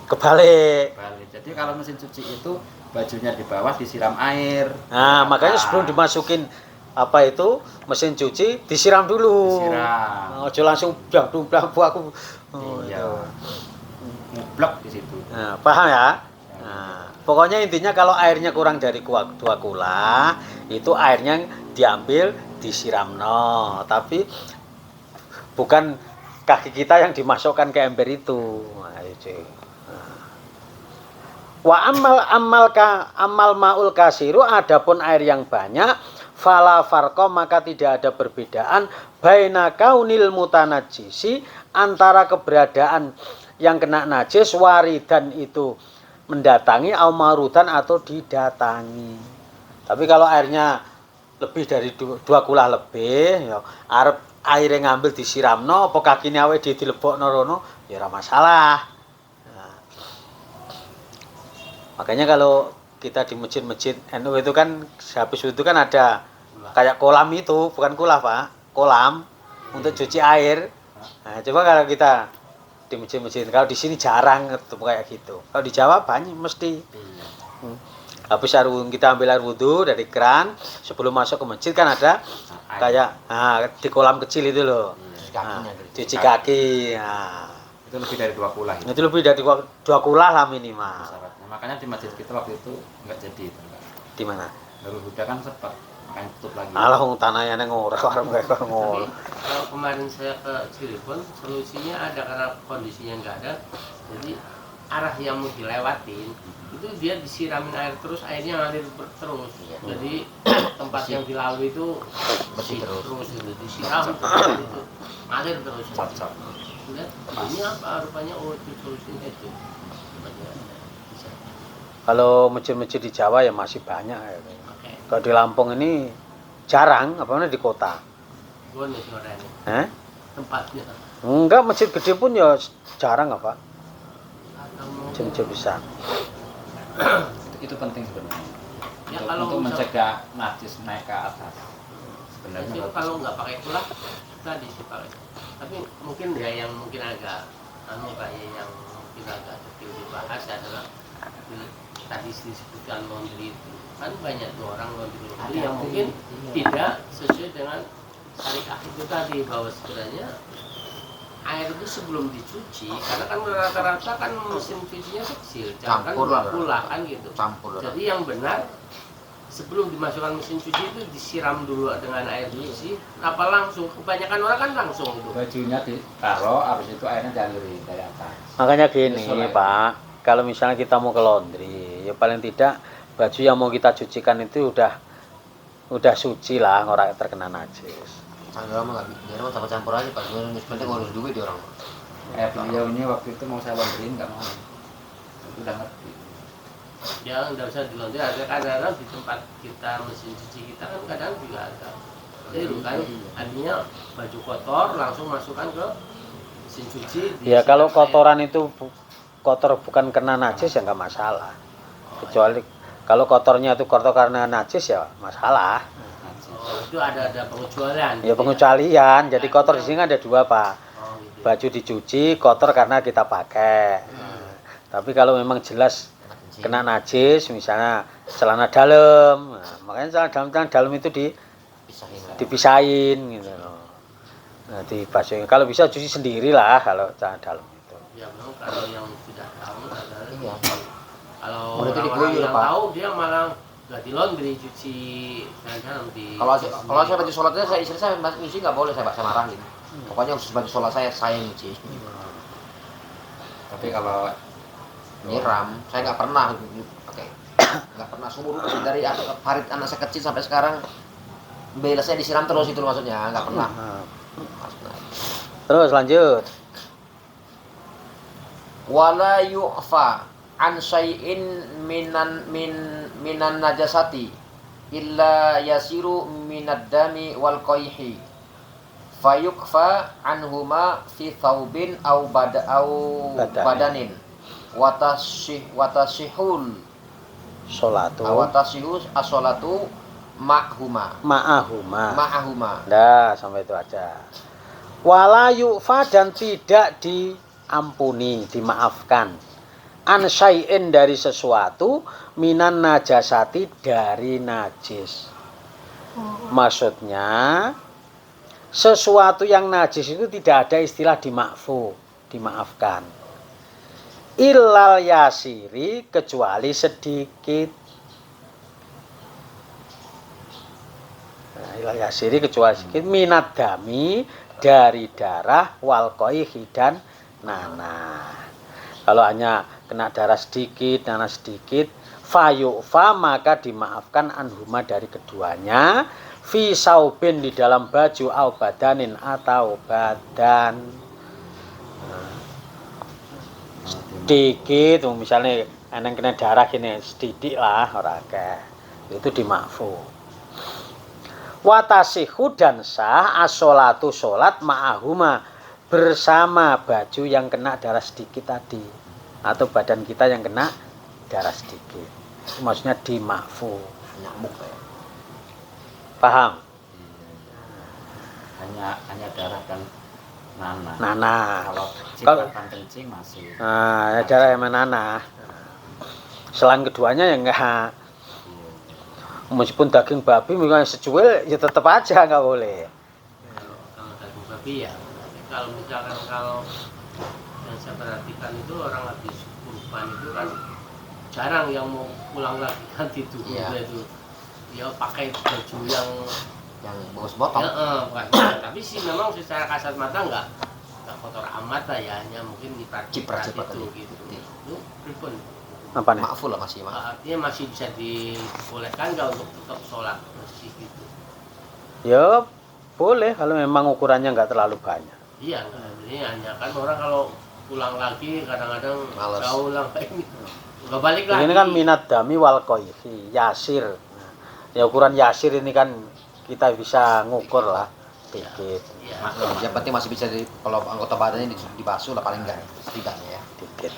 Kebalik. Balik. Jadi kalau mesin cuci itu bajunya di bawah disiram air. Nah, makanya Atas. sebelum dimasukin apa itu mesin cuci disiram dulu. Disiram. Ojo langsung blang aku. Oh, Iya. itu. Ngeblok di situ. Nah, paham ya? Nah, pokoknya intinya kalau airnya kurang dari 2 kula, itu airnya diambil disiram no, tapi bukan kaki kita yang dimasukkan ke ember itu. Nah, itu. Wa amal maul kasiru, adapun air yang banyak, fala farqa, maka tidak ada perbedaan baina kaunil mutanajjisi, antara keberadaan yang kena najis waridan itu mendatangi au marudan atau didatangi. Tapi kalau airnya lebih dari 2 kula lebih ya arep aire ngambil disiramno apa kakine awe dilebokno rono ya ora masalah. Nah, makanya kalau kita di masjid-masjid NU itu kan habis itu kan ada kayak kolam itu, bukan kula Pak, kolam untuk cuci air. Nah, coba kalau kita di masjid-masjid, kalau di sini jarang ketemu kayak gitu. Kalau di Jawa banyak mesti. Habis kita ambil air wudhu dari keran, sebelum masuk ke masjid kan ada kayak di kolam kecil itu loh. Cuci kaki. Nah, Itu lebih dari 2 kula. itu lebih dari 2 kula lah minimal. Syaratnya. Makanya di masjid kita waktu itu nggak jadi itu. Di mana? Darul Huda kan sempat makanya tutup lagi. Alah wong tanahnya nang ora karo mereka Tapi ngol. kalau kemarin saya ke Cirebon, solusinya ada karena kondisinya nggak ada. Jadi arah yang mau dilewatin itu dia disiramin air terus, airnya ngalir terus. Jadi tempat yang dilalui itu bersih terus itu disiram terus itu ngalir terus. Cocok. Lihat ini apa rupanya, oh itu solusinya itu. Bisa Kalau masjid-masjid di Jawa ya masih banyak ya. pakai Kalau di Lampung ini jarang, apalagi di kota. bonus orangnya tempatnya. Enggak, masjid gede pun ya jarang apa. Atau mau Masjid besar. Itu penting sebenarnya. Ya, Untuk- kalau untuk misal- mencegah najis naik ke atas. Sebenarnya Jadi bagus. kalau nggak pakai kulah tadi sih pakai. Tapi mungkin ya yang mungkin agak kayak yang mungkin agak detail dibahas adalah tadi disebutkan laundry itu kan banyak tuh orang laundry yang mungkin tidak sesuai dengan syariah itu tadi, bahwa sebenarnya air itu sebelum dicuci, karena kan rata-rata kan mesin cucinya kecil, jangan kan Campur lah. pula kan gitu. Campur. Jadi yang benar sebelum dimasukkan mesin cuci itu disiram dulu dengan air cuci, apa langsung? Kebanyakan orang kan langsung itu. Bajunya ditaruh, habis itu airnya dialirin dari atas. Makanya gini Soalnya- Pak, kalau misalnya kita mau ke laundry, ya paling tidak baju yang mau kita cucikan itu udah suci lah, orang terkena najis. Sandra mah dia mah sama campur aja Pak. Penting ngurus duit dia orang. Beliau ini waktu itu mau saya laundryin nggak mau. Itu udah ngerti. Ya nggak usah di laundry, ada kadang-kadang di tempat kita mesin cuci kita kan kadang juga ada. Jadi kan artinya baju kotor langsung masukkan ke mesin cuci. Ya kalau disiram air. kotoran itu kotor bukan kena najis ya nggak masalah. Kecuali kalau kotornya itu kotor karena najis ya masalah. Oh, itu ada pengecualian. Ya pengecualian. Jadi kotor di sini ada 2 Pak. Oh, gitu. Baju dicuci kotor karena kita pakai. Tapi kalau memang jelas kena najis, misalnya celana dalam, nah, makanya celana dalam itu Pisahin. dipisahin gitu loh. Nah, dibasuhin. Kalau bisa cuci sendiri lah kalau celana dalam itu. Ya memang kalau yang sudah tahu adalah Iya. kalau Udah itu orang-orang diguyur, yang Pak. tahu dia malah nggak di laundry, cuci dalam di. Kalau saya baju sholatnya saya istri saya nyuci nggak boleh, saya marahin. Pokoknya khusus baju sholat saya nyuci. Tapi kalau Nyiram, saya nggak pernah pakai, nggak pernah seumur dari hari anak saya kecil sampai sekarang belasnya disiram terus itu maksudnya, nggak pernah. Nah, terus lanjut. Wala yu'fa an syai'in minan najasati illa yasiru minad dami wal qayhi fayukfa anhuma fi thawbin au badanin watasihul Sholatu watasihul as-sholatu ma'huma. Nah, sampai itu aja. Wala yu'fa, dan tidak diampuni, dimaafkan. An syai'in, dari sesuatu, minan najasati, dari najis. Maksudnya sesuatu yang najis itu tidak ada istilah dimakfu, dimaafkan. Illal yasiri, kecuali sedikit. Ilal yasiri, kecuali sedikit, minat dami, dari darah, wal qaihi, dan nanah. Kalau hanya kena darah sedikit, nanah sedikit, fayu'fa, maka dimaafkan anhuma, dari keduanya, fi saubin, di dalam baju, au badanin, atau badan. Sedikit, misalnya eneng kena darah gini, sedikit lah, ora akeh, itu dimakfu. Watasihu, dan sah as-sholatu, sholat, ma'ahuma, bersama baju yang kena darah sedikit tadi, atau badan kita yang kena darah sedikit. Itu maksudnya dimakfu. Nyamuk ya. Paham? Hanya darah dan nanah. Nanah. Kalau kencing masih. Nah, ya darah yang nanah. Selain keduanya ya enggak. Meskipun daging babi misalnya secuil, ya tetap aja nggak boleh. Kalau daging babi ya. Kalau misalkan yang saya perhatikan itu orang habis kurban itu kan jarang yang mau pulang lagi ganti tubuhnya itu. Dia pakai baju yang bagus botong. Bukan. Tapi sih memang secara kasat mata nggak kotor amat lah ya, hanya mungkin diprat itu gitu. Itu pripun. Apa nih? Maaful lah masih. Artinya masih bisa dibolehkan nggak untuk tetap sholat masih gitu? Ya boleh kalau memang ukurannya nggak terlalu banyak. Iya, ini hanya kan orang kalau pulang lagi kadang-kadang jauh lah ini nggak balik lagi. Ini kan minat dami wal qaihi, yasir. Ya ukuran yasir ini kan kita bisa ngukur lah sedikit. Ya. Yang penting masih bisa kalau anggota badannya dibasuh lah paling enggak setidaknya ya. Sedikit.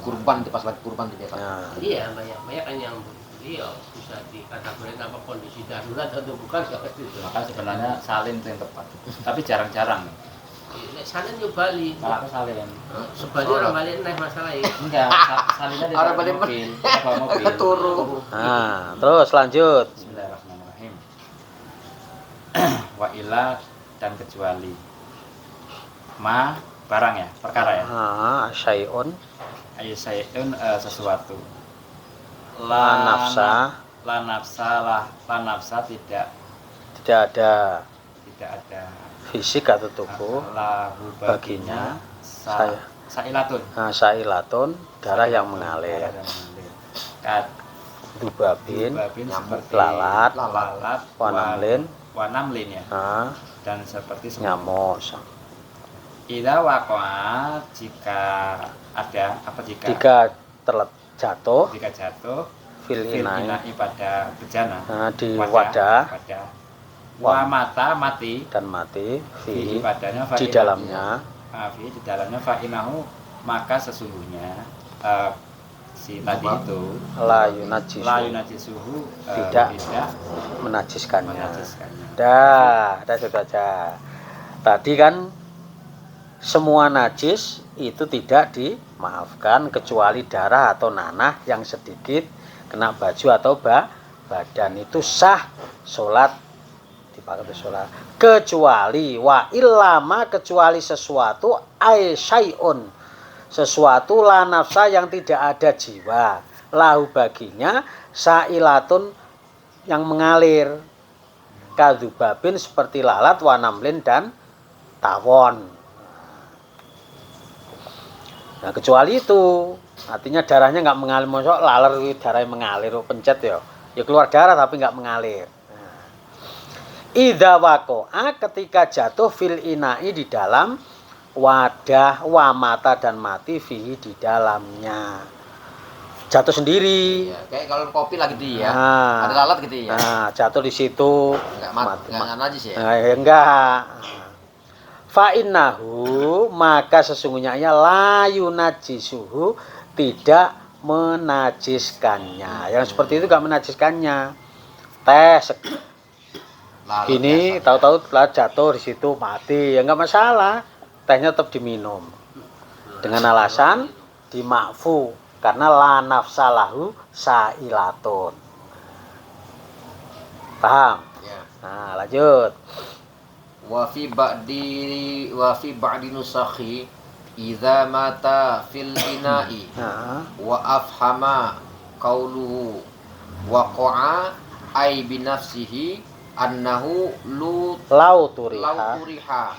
Kurban pas lagi kurban di desa. Nah. Iya, banyak kan yang beliau bisa dikategorikan apa kondisi darurat atau bukan seperti itu. Maka sebenarnya salin itu yang tepat. Tapi jarang-jarang. Salin juga Bali. Malah salin. Sebali orang Bali naik masalah ya. Enggak, salinnya di Orang Bali mobil. Bawa mobil. Turu. Nah, terus lanjut. Bismillahirrahmanirrahim. Wa ila, dan kecuali. Ma, barang ya, perkara ya. Syai'un, Ayo sayun, sesuatu. la nafsa, La nafsa tidak ada ada fisik atau tubuh lahu baginya sailatun. Sailatun, darah yang mengalir. Kat Dubabin, seperti lalat, wanamlin ya. Dan seperti nyamuk. Ida waqa'a, jika ada jika jatuh fil inai inai, pada bejana, di wadah, wa mata mati, dan mati di padanya, di dalamnya, di dalamnya fa'inahu, maka sesungguhnya si tadi itu la yunajisuhu, tidak menajiskannya. Dah itu aja. Tadi kan semua najis itu tidak dimaafkan kecuali darah atau nanah yang sedikit kena baju atau badan, itu sah sholat, dipakai untuk sholat. Kecuali wa illama, kecuali sesuatu ay syai'un, sesuatu la nafsa yang tidak ada jiwa, lahu baginya sailatun yang mengalir, kadzubabin seperti lalat, wanamlin dan tawon. Nah kecuali itu, artinya darahnya nggak mengalir, masuk laler darahnya mengalir, pencet ya keluar darah tapi nggak mengalir. Idza waqa'a, ketika jatuh fil inai, di dalam wadah, wa mata dan mati fihi, di dalamnya. jatuh sendiri. Ya, kayak kalau kopi lagi gitu ya. Nah. Ada lalat gitu ya. Nah, jatuh di situ. Enggak najis ya. Enggak. Fa innahu, maka sesungguhnya layu najisuhu, tidak menajiskannya. Yang seperti itu enggak menajiskannya. Teh gini tahu-tahu telah jatuh di situ mati, ya enggak masalah. Tehnya tetap diminum. Dengan alasan dimakfu karena la nafsalahu sailatun. Paham? Ya. Nah, lanjut. Wa fi ba'di nusakhi idza mata fil ina'i Nah, wa afhama qauluhu waqa'a ay bi nafsihi annahu lau turiha. lauturiha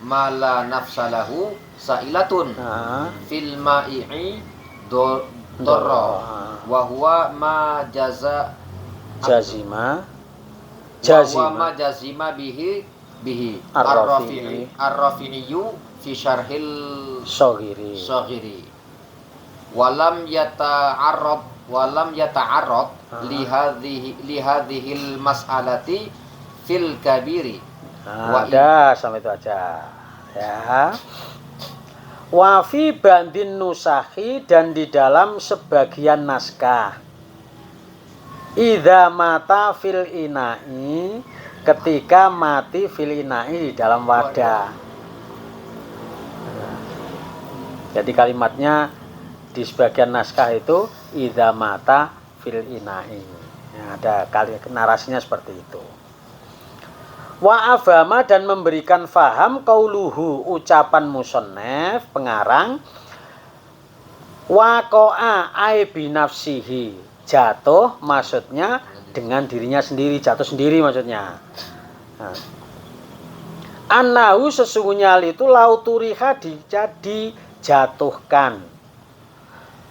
ma la nafsalahu sa'ilatun Nah, fil ma'i'i dorra wa huwa ma jazima. wa ma jazima bihi Ar-Rafi'i. ar-rafi'iyyu fi syarhil Sohiri. walam yata'arrad li hadhil mas'alati fil kabiri. Nah, ada sampai itu aja. Ya. Wa fi bandin nusahi, dan di dalam sebagian naskah. Idza mata fil ina'i, ketika mati fil ina'i, di dalam wadah. Jadi kalimatnya di sebagian naskah itu idza mata fil ina'i. Ya, ada narasinya seperti itu. Wa afhama, dan memberikan faham qauluhu, ucapan musannaf pengarang, waqa'a ay bi nafsihi, jatuh maksudnya dengan dirinya sendiri, jatuh sendiri maksudnya. Nah. Annahu, sesungguhnya itu lauturiha, dijatuhkan.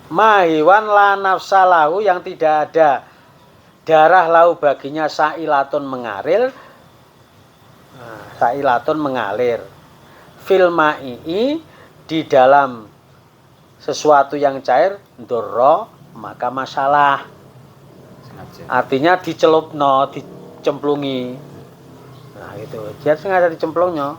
Mahiwan la nafsalahu, yang tidak ada darah lau baginya, sailatun mengalir. Sailatun mengalir. Fil ma'i, di dalam sesuatu yang cair, dorro, maka masalah. Artinya dicelupno, dicemplungi. Nah itu, dia sengaja dicemplungnya.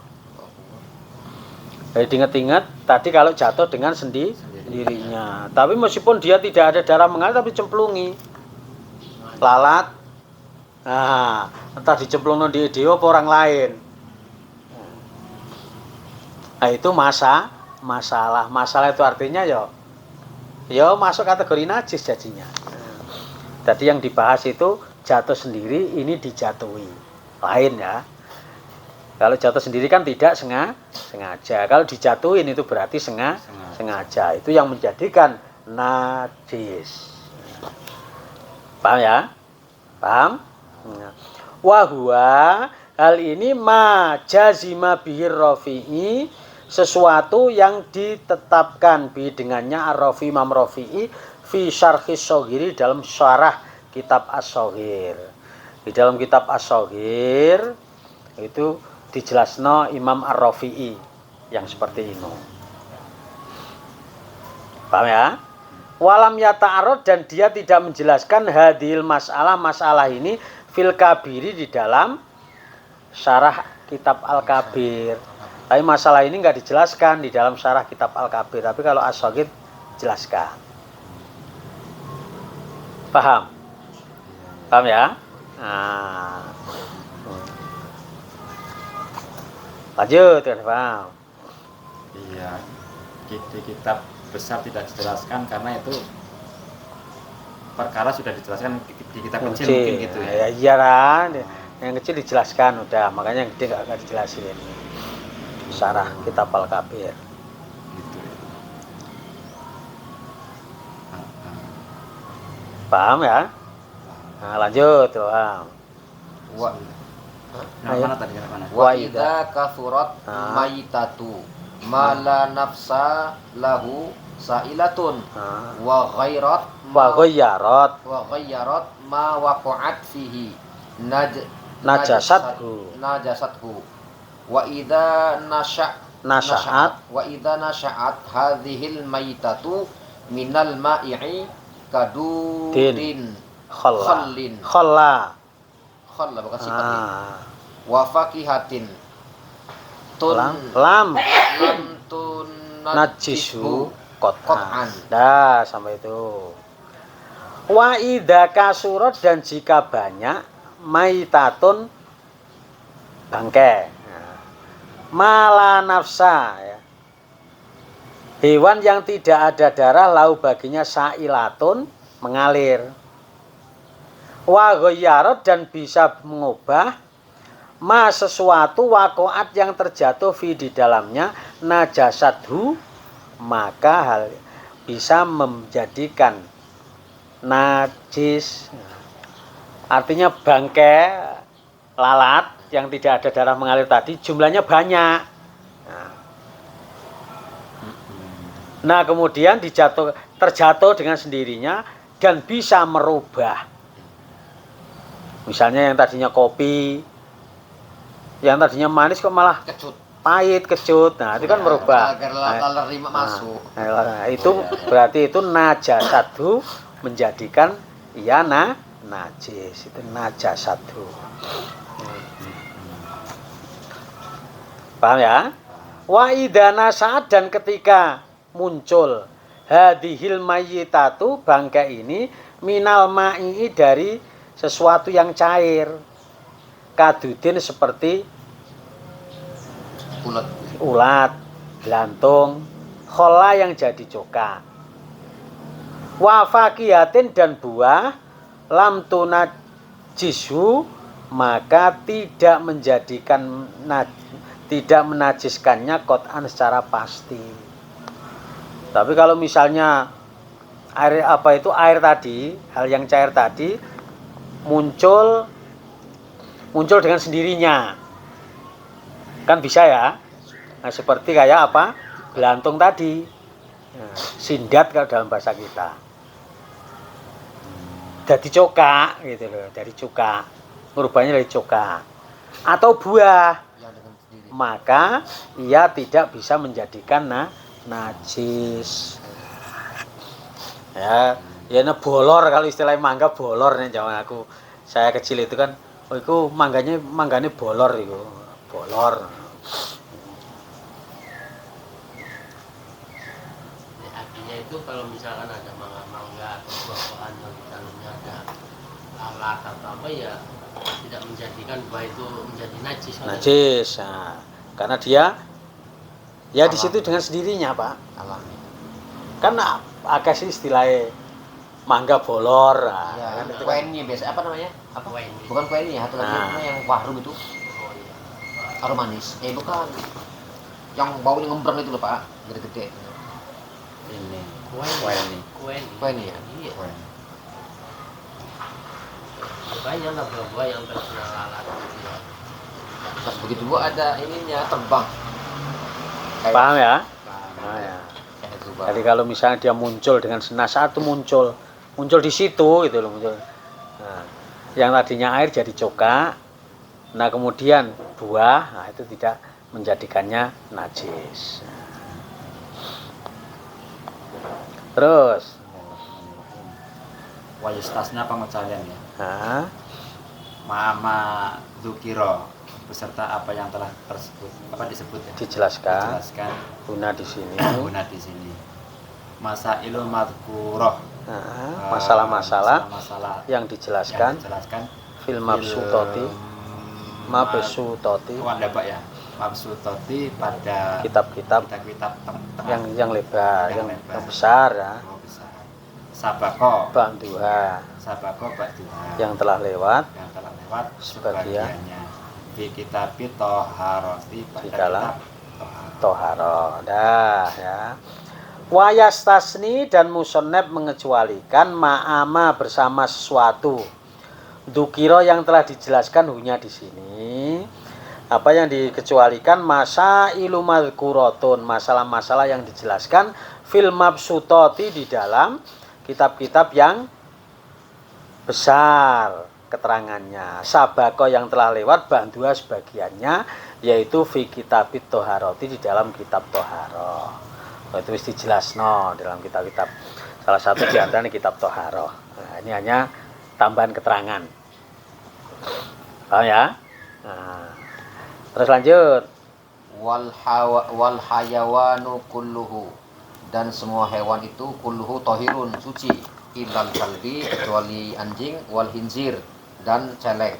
Jadi diingat-ingat tadi kalau jatuh dengan sendirinya. Tapi meskipun dia tidak ada darah mengalir, tapi cemplungi. Lalat. Nah, entah dicemplungno di dia apa orang lain. Nah itu masalah. Masalah itu artinya ya masuk kategori najis jadinya. Tadi yang dibahas itu jatuh sendiri, ini dijatuhi. Lain ya. Kalau jatuh sendiri kan tidak sengaja. Kalau dijatuhin itu berarti sengaja. Itu yang menjadikan najis. Paham ya? Paham? Wahwa, hal ini ma jazima bihir rafi'i, sesuatu yang ditetapkan bi dengannya ar-Rafi, Imam Rafi'i, fi syarhis soghiri, dalam syarah kitab as-Soghir. Di dalam kitab as-Soghir itu dijelasno Imam ar-Rafi'i yang seperti ini. Paham ya? Walam yata'arad, dan dia tidak menjelaskan hadil masalah ini fil kabiri, di dalam syarah kitab al-kabir. Tapi masalah ini enggak dijelaskan di dalam syarah kitab al-kabir, tapi kalau as-Soghir jelaskan. Paham? Paham ya? Nah. Lanjut, kan paham? Iya, di kitab besar tidak dijelaskan karena itu perkara sudah dijelaskan di kitab kecil mungkin gitu ya. Ya iya kan, yang kecil dijelaskan udah, makanya yang gede nggak dijelasin. Syarah kitab al-kabir. Gitu ya. Paham ya? Nah, lanjut tuh. Mana tadi mana? Wa idza kathurat maitatu ma la nafsa lahu sa'ilatun wa ghairat ma waqa'at fihi najasathu wa idza nasya'at hadhil maitatu minal ma'i'i kadudin Khalla. khalla bukan sifatnya. Wa fakihatin Lam tun najisu qat'an. Dah sampai itu. Wa idza kasurat, dan jika banyak maitatun bangkai. Mala nafsa ya. Hewan yang tidak ada darah lau baginya sailatun mengalir. Wa ghayyarat, dan bisa mengubah ma sesuatu wakoat yang terjatuh fi di dalamnya najasathu, maka hal bisa menjadikan najis. Artinya bangkai lalat yang tidak ada darah mengalir tadi jumlahnya banyak. Nah kemudian terjatuh dengan sendirinya dan bisa merubah. Misalnya yang tadinya kopi, yang tadinya manis kok malah Kecut. pahit, kecut. Nah itu kan merubah. Agar lalat lima masuk. Nah, itu berarti itu najasatu, menjadikan ia najis. Itu najasatu. Paham ya? Wa idana saat, dan ketika muncul hadhil mayyitatu, bangkai ini minal ma'i, dari sesuatu yang cair, kadudin seperti ulat, belantung, khola yang jadi coka, wa fakihatin, dan buah, lam tunajisu, maka tidak menajiskannya qat'an secara pasti. Tapi kalau misalnya air tadi, hal yang cair tadi muncul dengan sendirinya, kan bisa ya. Nah, seperti kayak apa? Belantung tadi. Nah, sindat kalau dalam bahasa kita. Dari coka gitu loh, dari cuka. Merubahnya dari coka. Atau buah. Maka ia tidak bisa menjadikan najis. Ya bolor, kalau istilahnya mangga bolor nih zaman saya kecil itu kan, oh itu mangganya bolor itu, bolor. Ya, artinya itu kalau misalkan ada mangga atau buah-buahan yang di dalamnya ada lalat atau apa, ya tidak menjadikan buah itu menjadi najis. Najis, nah, karena dia ya di situ dengan sendirinya Pak. Alami. Kan agak sih istilahnya mangga bolor. Ya, Kan itu kan. kuenya biasa apa namanya? Apa? Kuenya. Bukan kuenya, satu lagi Nah. namanya yang wahrum itu. Oh iya. Harum manis. Bukan. Yang baunya ngembreng itu loh Pak, gede-gede. Ini Kuenya. Kuenya ya? Iya. Banyak lah buah-buah yang terkena lalat gitu ya. Pas begitu Bu ada ininya terbang. Paham ya? Paham. Nah, ya. Kayak zubah. Jadi kalau misalnya dia muncul dengan saat itu muncul di situ gitu loh, muncul. Nah, yang tadinya air jadi coka. Nah, kemudian buah, nah itu tidak menjadikannya najis. Terus, Wa yustasna pengecualian ya. nah, Mama dzukira, beserta apa yang telah disebut ya. dijelaskan Dijelaskan guna di sini. guna di sini. Masailul madhkurah. Nah, masalah-masalah yang dijelaskan fil mabsutoti ada Pak ya. Mabsutoti pada kitab-kitab yang yang lebar, Yang yang lebar. besar ya. besar. Sabako Bantuha ba'duha yang telah lewat yang telah lewat sebagian. sebagiannya di kitab Toharoti pada Di dalam kitab toharo. Dah ya. Wayastasni, dan musonep mengecualikan ma'ama bersama sesuatu. Dukiro yang telah dijelaskan hunya di sini. Apa yang dikecualikan? Masa ilumadkurotun, masalah-masalah yang dijelaskan fil mabsutoti, di dalam kitab-kitab yang besar keterangannya. Sabako yang telah lewat, bandua sebagiannya, yaitu fi kitabit toharoti, di dalam kitab toharo. Itu wis dijelasno dalam kitab-kitab Salah satu di antaranya kitab Toharoh. Nah, ini hanya tambahan keterangan. Paham ya? Nah, terus lanjut. Wal hayawanu kulluhu, dan semua hewan itu kulluhu tohirun, suci, illal kalbi, kecuali anjing, wal hinzir, dan celeng,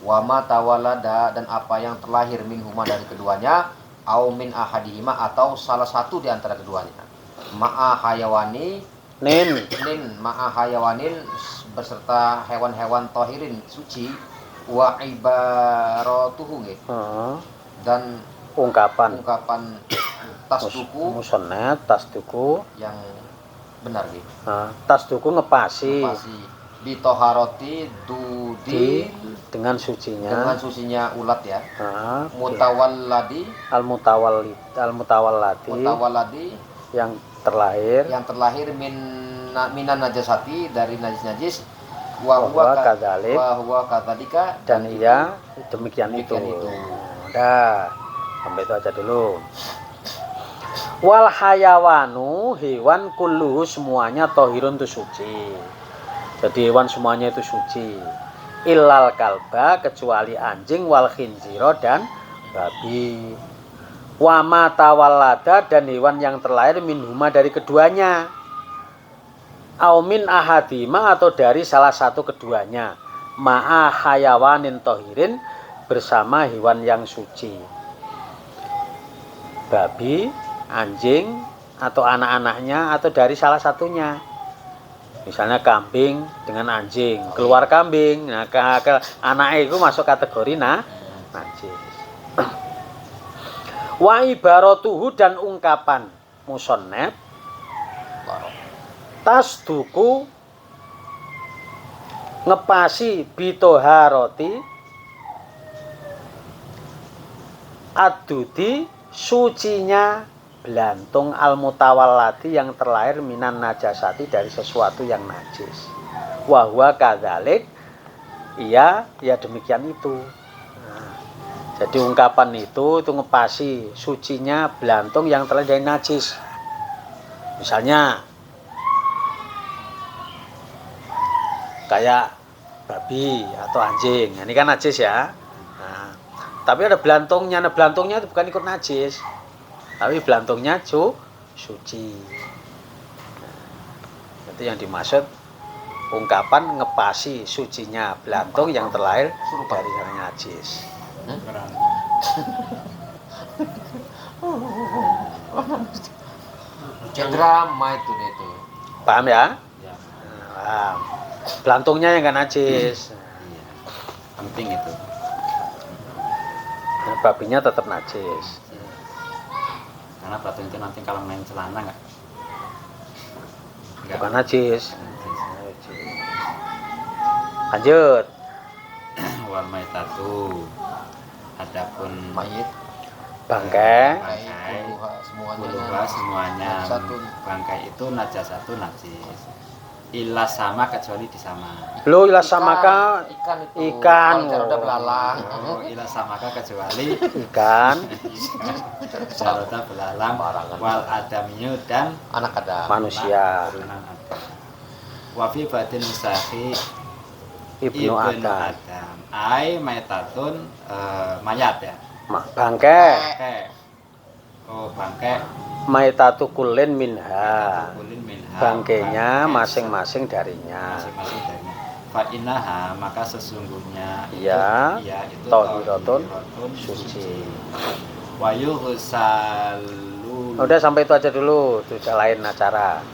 wama tawalada, dan apa yang terlahir minhuma dari keduanya, au min ahadihima, atau salah satu di antara keduanya, ma'a hayawani Nin. ma'a hayawanin, beserta hewan-hewan tohirin, suci, wa ibaratuhu, dan Ungkapan tasduku musonnet, tasduku yang benar gitu. Tasduku ngepasi Bitoharoti dudi, dengan sucinya ulat ya. Mutawalladi yang terlahir minan najasati, dari najis wa huwa kadzalika, dan ia demikian itu. Udah, sampai itu aja dulu. Wal hayawanu, hewan kulluhu, semuanya tohirun, itu suci. Jadi hewan semuanya itu suci. Illal kalba, kecuali anjing, wal khinziro, dan babi. Wa ma tawallada, dan hewan yang terlahir minhuma, dari keduanya. Au min ahadima, atau dari salah satu keduanya. Ma'a hayawanin tohirin, bersama hewan yang suci. Babi, anjing, atau anak-anaknya, atau dari salah satunya. Misalnya kambing dengan anjing, keluar kambing, nah anaknya itu masuk kategori najis. Wa ibaratuhu, dan ungkapan musonnet, tasduku ngepasi bitoharoti adudi, sucinya belantung al-mutawallati, yang terlahir minan najasati, dari sesuatu yang najis. Wa huwa kadzalik, iya demikian itu. Nah, jadi ungkapan itu ngepasi sucinya belantung yang terlahir dari najis. Misalnya kayak babi atau anjing, ini kan najis ya. Tapi ada belantungnya, nah belantungnya itu bukan ikut najis, tapi belantungnya suci. Nah, itu yang dimaksud ungkapan ngepasi sucinya belantung yang terlahir dari yang najis. Drama itu. Paham ya? Paham. Belantungnya yang nggak najis. Penting itu. Nah, babinya tetap najis. Karena batu itu nanti kalau main celana nggak Bukan najis. Lanjut. Wal maitatu, adapun Mayit, Bangkai, semuanya. Bangkai itu najasatu najis. Ilah sama, kecuali di sama. Lo ilah samaka ikan. Jaroda belalang. Ilah samaka, kecuali Ikan. jaroda belalang. Wal adamiyu, dan Anak Adam. Manusia. Wafi batin musahi Ibnu Adam. Ai maitatun, mayat ya. Bangkai. Bangkai. Oh, bangkai. Maitatu kulin minha. Kulin minha. Bangkainya masing-masing darinya. Masing-masing darinya. Fa innaha, maka sesungguhnya Ya, itu tahiratun, tahiratun, suci. Wa yughsalu. Udah sampai itu aja dulu, sudah lain acara.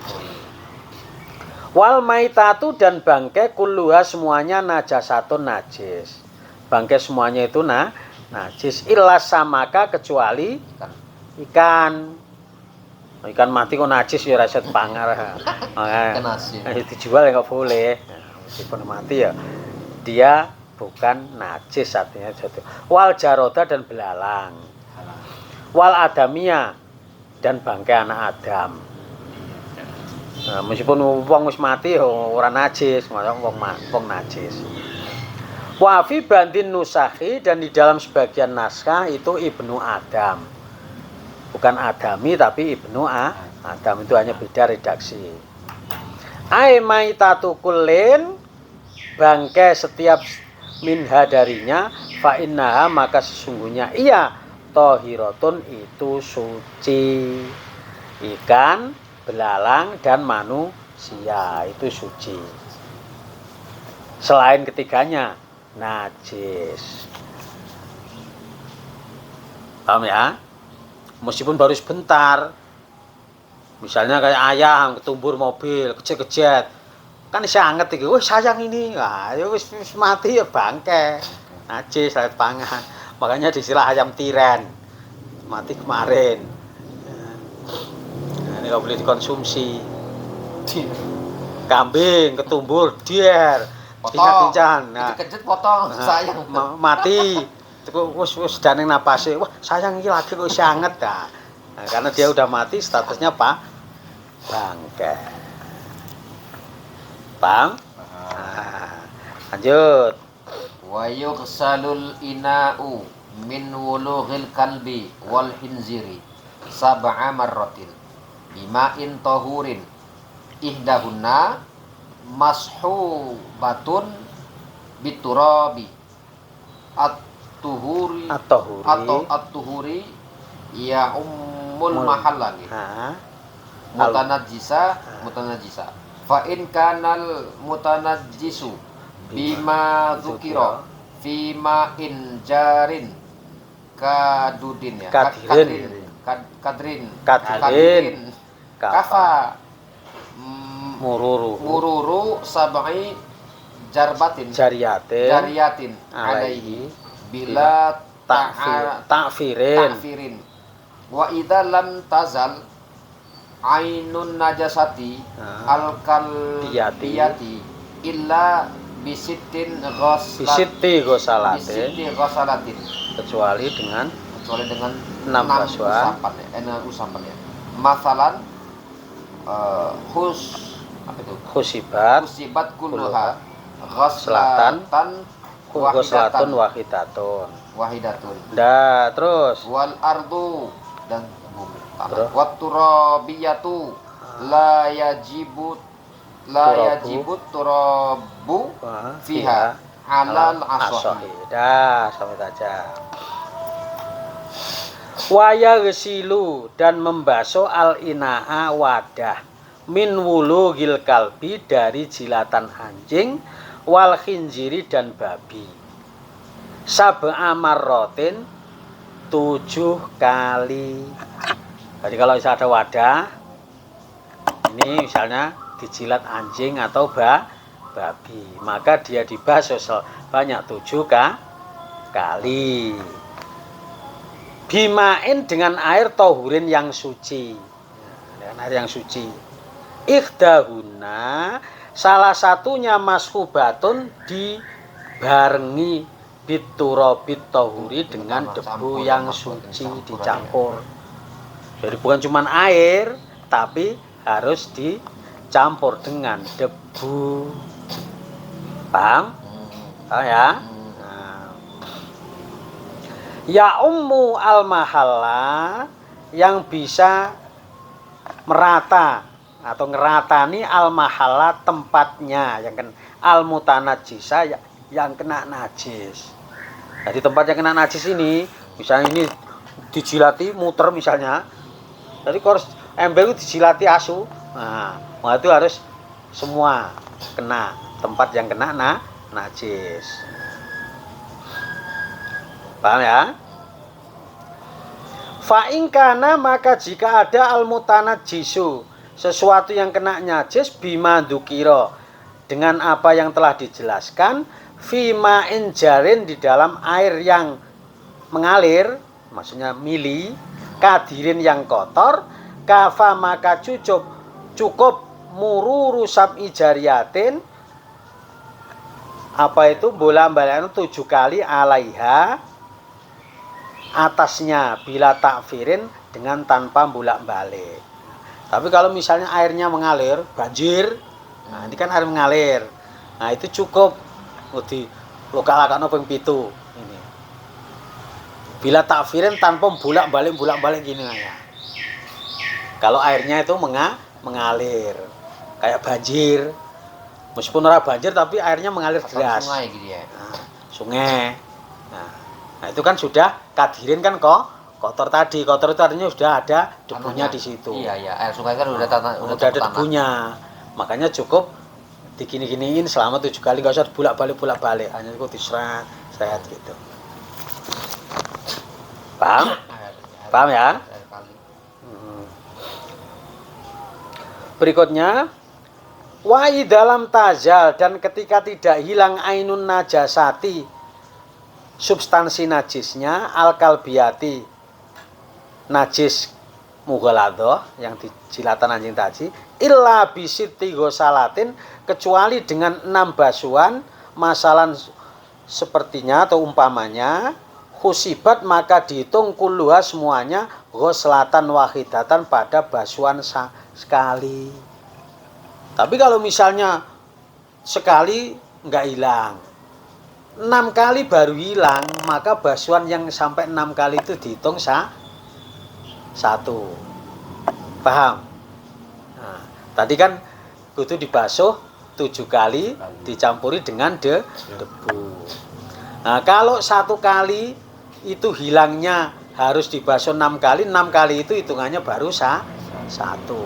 Wal maitatu, dan bangkai kulluha, semuanya najasatun, najis. Bangkai semuanya itu najis. Illa samaka, kecuali ikan. Ikan mati kok najis ya, rasa pangar. Dijual ya nggak boleh. Meskipun mati ya, dia bukan najis artinya jatuh. Wal jaroda, dan belalang. Wal adamia, dan bangkai anak Adam. Nah, meskipun wong wis mati orang najis, maksudnya wong najis. Wa fi bandin nusahi, dan di dalam sebagian naskah itu Ibnu Adam. Bukan Adami tapi Ibnu Adam, itu hanya beda redaksi. Ai maitatu kullin, bangkai setiap minha darinya, fa innaha maka sesungguhnya ia tohiratun itu suci. Ikan, belalang dan manusia itu suci. Selain ketiganya najis. Paham ya? Meskipun baru sebentar. Misalnya kayak ayam ketumbur mobil, kejet-kejet. Kan sangat iki, wih sayang ini. Wah, ya wis mati ya bangke. Najis saya pangan. Makanya disilah ayam tiren. Mati kemarin. Nah, ini enggak boleh dikonsumsi. Kambing ketumbur dier. Pincang-pincang. Nah, dikejet potong sayang. Mati. Wis daneng napase. Wah, sayang iki lagi kok sanget ta. Nah, karena dia udah mati statusnya bangke. Paham? Lanjut. Wa yughsalul ina'u min wulughil kalbi wal hinziri sab'a marratin bima'in tahurin ihdahunna mashubatun biturabi at-tuhuri atau at-tuhuri ya ummul mahallani mutanajjisa fa in kanal mutanajjisu bima dzukira fima in jarin kadudin ya kadrin kafa mururu sab'i jariyatin alaihi bila ta'firin wa idza lam tazal ainun najasati al-kalbiyati illa bisitti ghosalatin kecuali dengan 6 usapan ya. Masalan husibat kulluha ghaslatan wahidatun. Terus wal ardu dan bumi tanah. Wat turabiyatu la yajibu turabu fiha halal asahi. Sampai saja. Waya gesilu dan membasuh al-ina'a wadah min wulughil kalbi dari jilatan anjing wal khinziri dan babi sab'a marratin 7 kali. Jadi kalau misalnya ada wadah ini misalnya dijilat anjing atau babi, maka dia dibasuh sebanyak 7 kali. Bimain dengan air tohurin yang suci. Dengan air yang suci. Ikhdahuna salah satunya mashubatun dibarengi biturabit tohuri dengan debu yang suci dicampur. Jadi bukan cuma air, tapi harus dicampur dengan debu. Paham? Ya? Ya ummu al-mahalla yang bisa merata atau ngeratani al-mahalla tempatnya yang al-mutanajjisa yang kena najis. Jadi tempat yang kena najis ini, misalnya ini dijilati muter misalnya. Jadi kalau ember itu dijilati asu. Nah, itu harus semua kena tempat yang kena najis. Paham ya? Fa in kana maka jika ada al-mutanajjisu sesuatu yang kena najis bima dzukira dengan apa yang telah dijelaskan fima in jarin di dalam air yang mengalir maksudnya mili kadirin yang kotor kafa maka cukup mururu sab'i jariyatin apa itu bola-bola 7 kali alaiha atasnya bila takfirin dengan tanpa bolak-balik. Tapi kalau misalnya airnya mengalir, banjir, nah ini kan air mengalir. Nah itu cukup di lokal-lokal ping 7 ini. Bila takfirin tanpa bolak-balik gini ya. Kalau airnya itu mengalir. kayak banjir. Meskipun ora banjir tapi airnya mengalir Asal deras. sungai gitu ya. Nah, sungai. Nah, itu kan sudah kadirin kan kok kotor tadi. Kotor itu artinya sudah ada debunya Tanahnya. di situ. Iya iya, air sungai kan udah tanah Udah campur ada tanah. debunya. Makanya cukup digini-giniin selama 7 kali, nggak usah bolak-balik hanya cukup diserat gitu. Paham? Paham ya? Air kali. Berikutnya, wa'i dalam tazal, dan ketika tidak hilang ainun najasati, substansi najisnya, al-kalbiyati, najis mughaladhah yang di jilatan anjing tadi, illa bisiti ghosalatin, kecuali dengan 6 basuhan, masalan sepertinya atau umpamanya, khusibat maka dihitung kulluha semuanya ghoslatan wahidatan pada basuhan sekali. Tapi kalau misalnya sekali nggak hilang, 6 kali baru hilang, maka basuhan yang sampai 6 kali itu dihitung satu. Paham? Nah, tadi kan kudu dibasuh 7 kali dicampuri dengan debu. Nah, kalau 1 kali itu hilangnya harus dibasuh 6 kali, 6 kali itu hitungannya baru satu.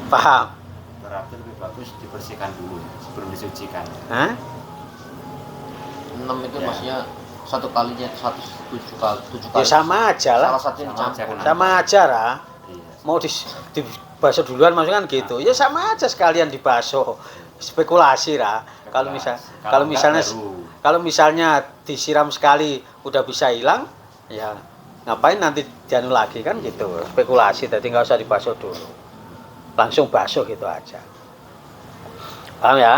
Paham? Berarti lebih bagus dibersihkan dulu sebelum disucikan. Hah? 6 itu Ya. maksudnya 1 kalinya 7 kali. Ya sama aja lah. Salah satunya Sama aja dicampur. kan. Sama aja lah. Iya. Mau dibasuh duluan maksudnya kan gitu. Ya sama aja sekalian dibasuh. Spekulasi lah. Kalau misalnya disiram sekali udah bisa hilang, ya ngapain nanti dianu lagi kan gitu. Spekulasi, jadi nggak usah dibasuh dulu. Langsung basuh gitu aja. Paham ya?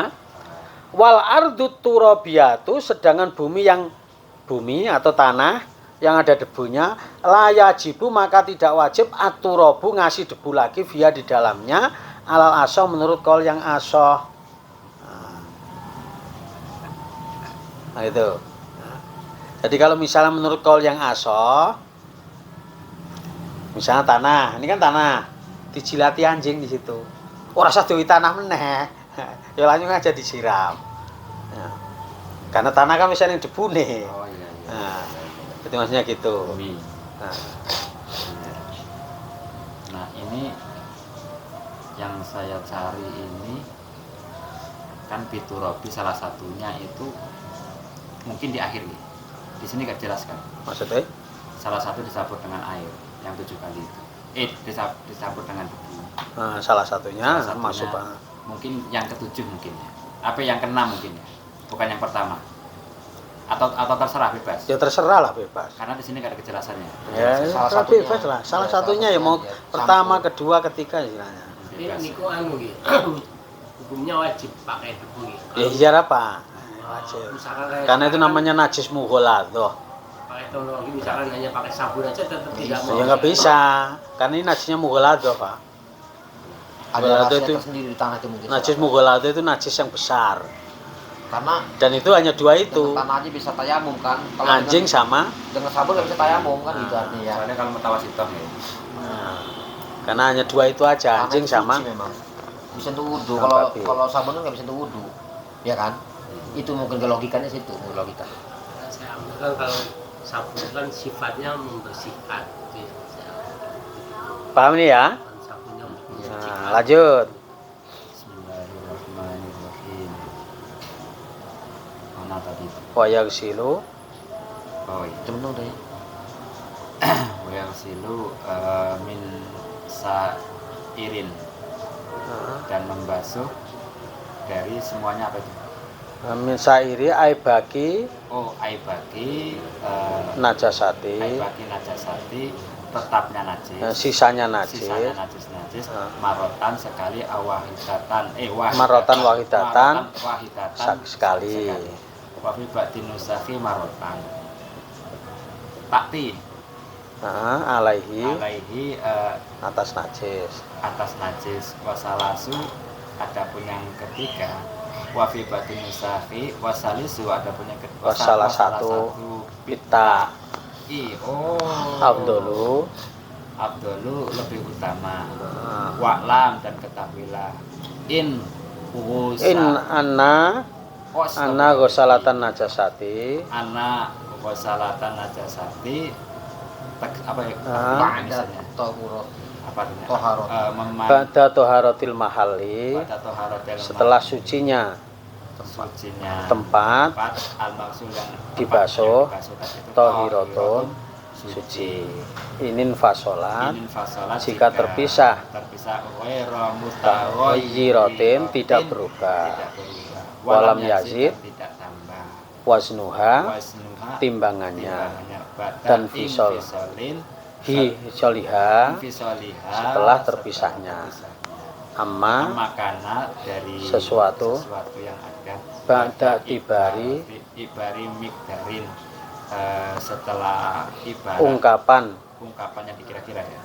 Wal ardu turabiyatu, sedangkan bumi atau tanah yang ada debunya, la yajibu maka tidak wajib aturabu ngasih debu lagi via di dalamnya alal asoh menurut kaul yang asoh. Nah itu. Jadi kalau misalnya menurut kaul yang asoh, misalnya tanah, ini kan tanah, dijilati anjing di situ. Ora usah duwe tanah meneh. Ya langsung aja disiram. Nah, karena tanah kan misalnya debu nih. Oh iya iya. Nah, itu maksudnya gitu. Bumi. Nah, Nah, ini yang saya cari ini kan piturabi salah satunya itu mungkin di akhir nih. Di sini nggak jelaskan. maksudnya? Salah satu dicampur dengan air yang 7 kali itu. Dicampur dengan debu. Nah, salah satunya, Salah satunya masuk mungkin yang ke-7 mungkin ya. Apa yang ke-6 mungkin ya. Bukan yang pertama. Atau terserah bebas. ya terserah lah bebas. Karena di sini nggak ada kejelasannya. Ya, Salah terserah satunya. bebas lah. Salah Ya, satunya salah ya mau satunya dia pertama, campur. kedua, ketiga istilahnya. Ini Bebas. niku anu gitu. Hukumnya wajib pakai debu gitu. Ya iya apa? Wajib. Misalkan kayak Karena itu sekarang namanya najis mughaladhah. pakai teknologi misalkan hanya pakai sabun aja tetap tidak mau. Ya nggak bisa. Karena ini najisnya mughaladhah, Pak. Ada Mughaladhah rahasia itu tersendiri di tanah itu mungkin. najis mughaladhah itu najis yang besar. Karena Dan itu hanya 2 itu. dengan tanah aja bisa tayamum kan. Kalau Anjing sama. dengan sabun nggak bisa tayamum kan gitu Nah, artinya ya. Soalnya kalau mutawasithah ya. Nah, karena hanya 2 itu aja, Tanah anjing itu sama. suci memang. Bisa untuk wudhu. Sama Kalau babi. kalau sabun kan nggak bisa untuk wudhu. Ya kan? Itu mungkin ke logikanya situ, mungkin logika. Saya ambil kan kalau sabun kan sifatnya membersihkan. Gitu ya. Saya Paham nih ya? kan sabunnya untuk Nah, lanjut. Bismillahirrahmanirrahim. Mana tadi? Wa yaghsilu Oh iya. Itu benar deh. Yang silu min sairin dan membasuh dari semuanya apa itu? min sairi aibaki Oh, aibaki najasati, aibaki najasati, tetapnya najis. sisanya Sisanya najis. najis Ah. marotan sekali awahidatan Marotan wahidatan, wahidatan sekali. wafi batin nusafi marotan takti alaihi Atas najis. atas najis wasalasu, adapun yang ketiga wafi batin nusafi wasalisu, adapun yang ketiga Wasalah satu pita oh abdulu Abdulu lebih utama. Wa'lam dan ketahuilah in anna ghusalatan najasati apa ya? Misalnya Tohurot. apa artinya? Toharot. ba'da toharotil mahalli, setelah sucinya tempat al-maksul yang dibasuh, tadi itu tohirotun suci. Inin fasolat jika terpisah ghairatin tidak berubah. Walam yazid waznuha timbangannya dan fisoliha setelah terpisahnya. Amma dari sesuatu yang ada ba'da ibari mikdarin setelah ibarat ungkapan yang dikira-kira ya.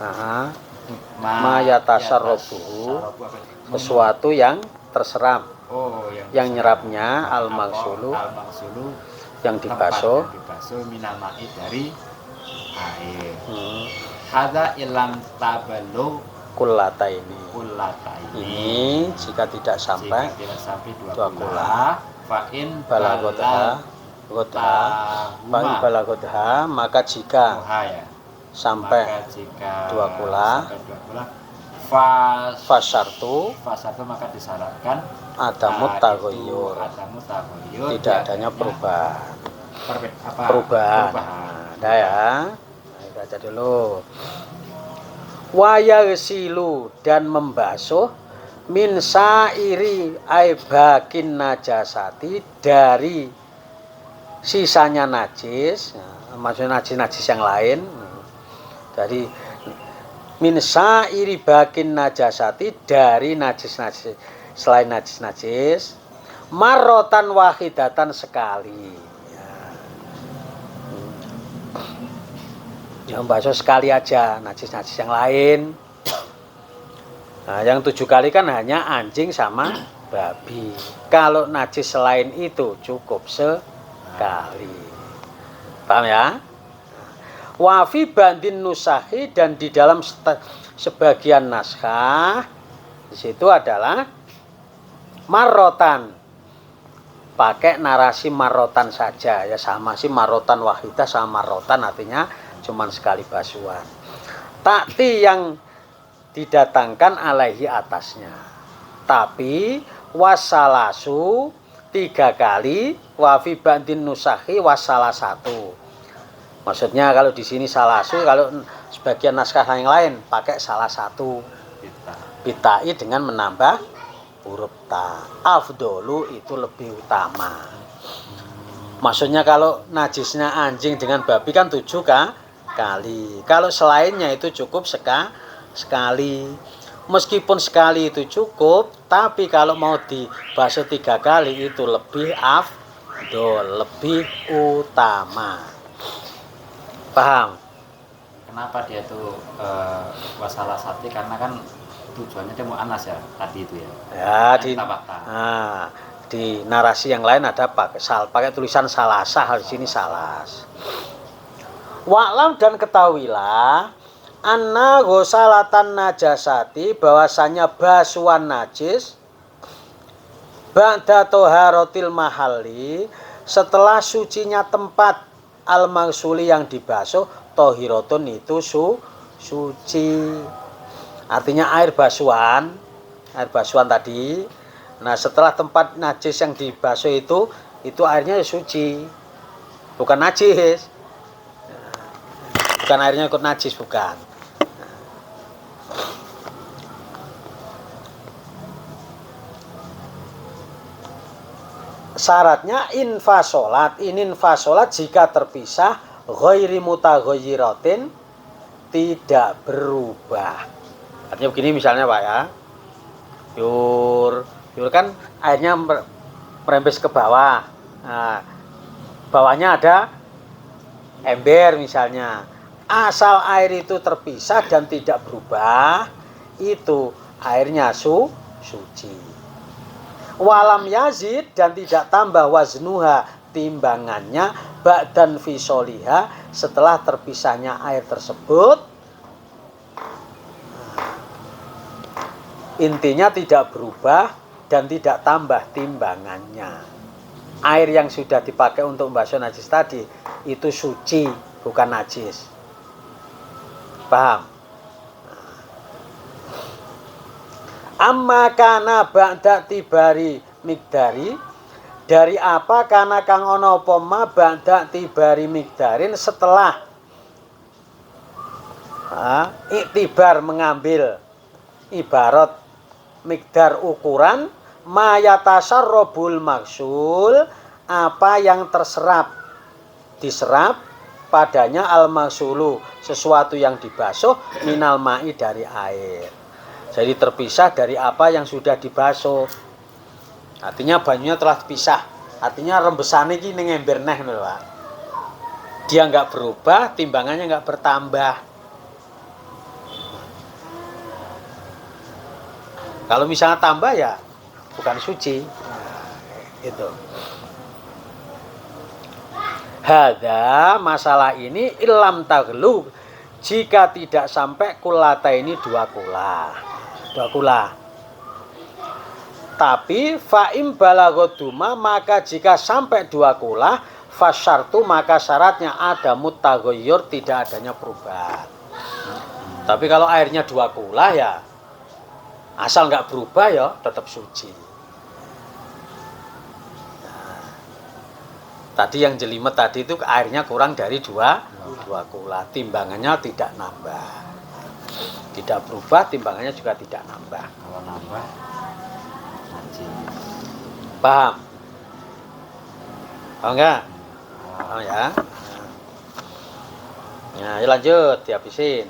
Mayatasarrobuhu sesuatu yang terserap, yang nyerapnya al-maksulu yang dibasuh minamai dari air. Hada ilam tabalu kullata ini jika tidak sampai dua kula fa'in balagodha maka jika sampai dua kula fasartu maka disyaratkan adamut taghayyur tidak adanya perubahan. Ada ya. Baca dulu. Wa yaghsilu dan membasuh min sairi aibakin najasati dari sisanya najis, maksudnya najis yang lain. Dari min sairi bakin najasati dari najis selain najis marrotan wahidatan sekali. Ya, membasuh sekali aja najis yang lain. Nah, yang 7 kali kan hanya anjing sama babi. Kalau najis selain itu cukup sekali. Paham ya? Wafi bandin nusahi dan di dalam sebagian naskah di situ adalah marrotan. Pakai narasi marrotan saja ya, sama sih marrotan wahidah sama marrotan artinya cuman sekali basuhan. Takti yang didatangkan alaihi atasnya. Tapi wasalasu 3 kali, wafi bandin nusahi wasala 1. Maksudnya kalau di sini salasu, kalau sebagian naskah yang lain pakai salah 1. Bitai dengan menambah huruf ta. Afdolu itu lebih utama. Maksudnya kalau najisnya anjing dengan babi kan 7 kali. Kalau selainnya itu cukup sekali. Meskipun sekali itu cukup, tapi kalau mau dibasuh 3 kali itu lebih afdol, lebih utama. Paham? Kenapa dia itu wasalah sati? Karena kan tujuannya dia mau anas ya tadi itu ya. Ya di narasi yang lain ada pakai tulisan salasah, di sini salas. Wa'lam dan ketahuilah anna ghusalatan najasati bahwasanya basuhan najis ba'da toharotil mahalli setelah sucinya tempat al-maghsuli yang dibasuh tohirotun itu suci. Artinya air basuhan tadi. Nah, setelah tempat najis yang dibasuh itu airnya suci. Bukan najis. Bukan airnya ikut najis, bukan. Syaratnya infasolat jika terpisah ghairi mutaghayyiratin tidak berubah. Artinya begini misalnya Pak ya. Yur kan airnya merembes ke bawah. Nah, bawahnya ada ember misalnya. Asal air itu terpisah dan tidak berubah, itu airnya suci. Walam yazid dan tidak tambah waznuha timbangannya ba'dan fisoliha setelah terpisahnya air tersebut Intinya tidak berubah dan tidak tambah timbangannya. Air yang sudah dipakai untuk membasuh najis tadi itu suci, bukan najis. Paham? Amma kana ba'da tibari migdari, dari apa kana kang ana apa ma ba'da tibari migdarin, setelah iktibar mengambil ibarat migdar ukuran, mayatasarrobul maksul, apa yang terserap diserap padanya al maksulu, sesuatu yang dibasuh, minal ma'i dari air. Jadi terpisah dari apa yang sudah dibasuh. Artinya banyunya telah dipisah. Artinya rembesane iki ning ember neh lho, Pak. Dia enggak berubah, timbangannya enggak bertambah. Kalau misalnya tambah ya bukan suci. Gitu. Hadza, masalah ini ilam taglu, jika tidak sampai kulata ini dua kula. Tapi fa'im balagoduma, maka jika sampai dua kula, fasyartu, maka syaratnya ada mutaghayyur, tidak adanya perubahan. Tapi kalau airnya dua kula ya asal nggak berubah ya tetap suci. Nah, tadi yang jelimet tadi itu airnya kurang dari dua kula, timbangannya tidak nambah. Tidak berubah, timbangannya juga tidak nambah. Kalau nambah najis. Paham? Oh enggak? Oh ya. Nah, ya lanjut, dihabisin.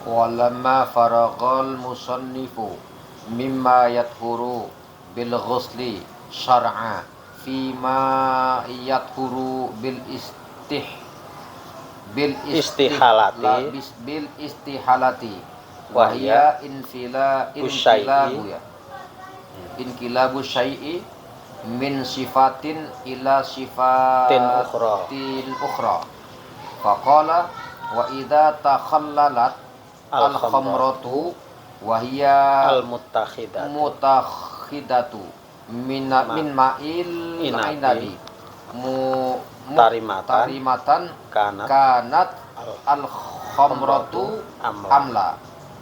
Walamma faraghal musannifu mimma yadhuru bil ghusli syar'a fima yadhuru bil istihalati wahya inkilabu syai'i min sifatin ila sifatin ukhra. Faqala wa idza takhallalat al-khamratu wa hiya al-mutakhidatu min ma'il inabi tarimatan kanat al-khamratu amla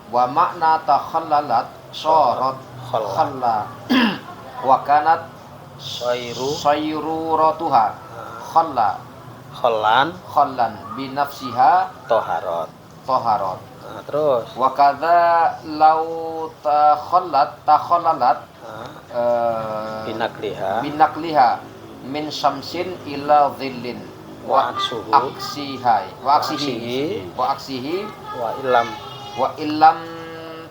wa makna takhallalat syarat khalla wa kanat sayruratuha khallan binafsiha toharat. Nah, terus wa kadza law takhallalat binakliha min syamsin ila dhillin wa aksihi wa illam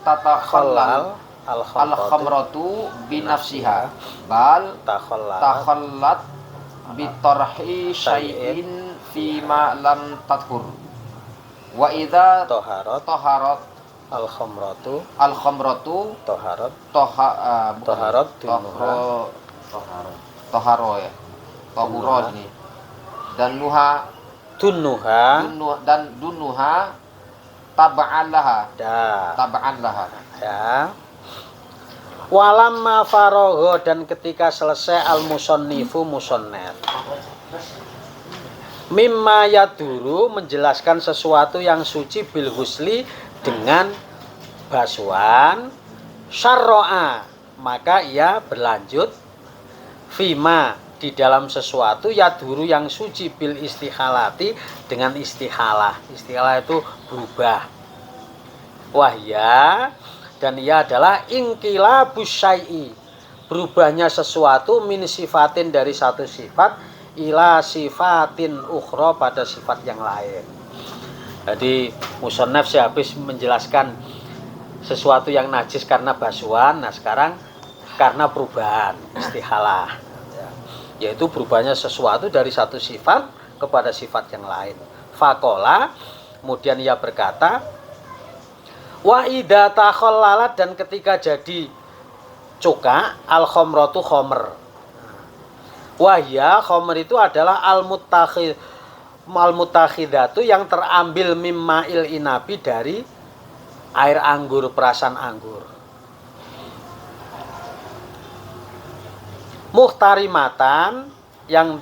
tatakhallal al-khamratu binafsiha bal takhallat bitarhi syai'in fima lam tathur. Wa idza taharat al-khamratu taharat ini dan dunuha tab'an laha ya. Walamma faragha, dan ketika selesai al-musannifu musannaf mimma yaduru, menjelaskan sesuatu yang suci bil husli, dengan basuhan, syarro'a, maka ia berlanjut fima, di dalam sesuatu yaduru yang suci bil istihalati, dengan istihalah. Istihalah itu berubah. Wahya, dan ia adalah inqilabus syai'i, berubahnya sesuatu min sifatin, dari satu sifat, ila sifatin ukhra, pada sifat yang lain. Jadi musannaf habis menjelaskan sesuatu yang najis karena basuhan. Nah sekarang karena perubahan istihalah, yaitu berubahnya sesuatu dari satu sifat kepada sifat yang lain. Faqala, kemudian ia berkata, wa idza takhallalat, dan ketika jadi cuka, al khamratu khamr. Wahya, khamr itu adalah al-mutakhidatu, yang terambil mimma'il inabi, dari air anggur, perasan anggur. Muhtarimatan yang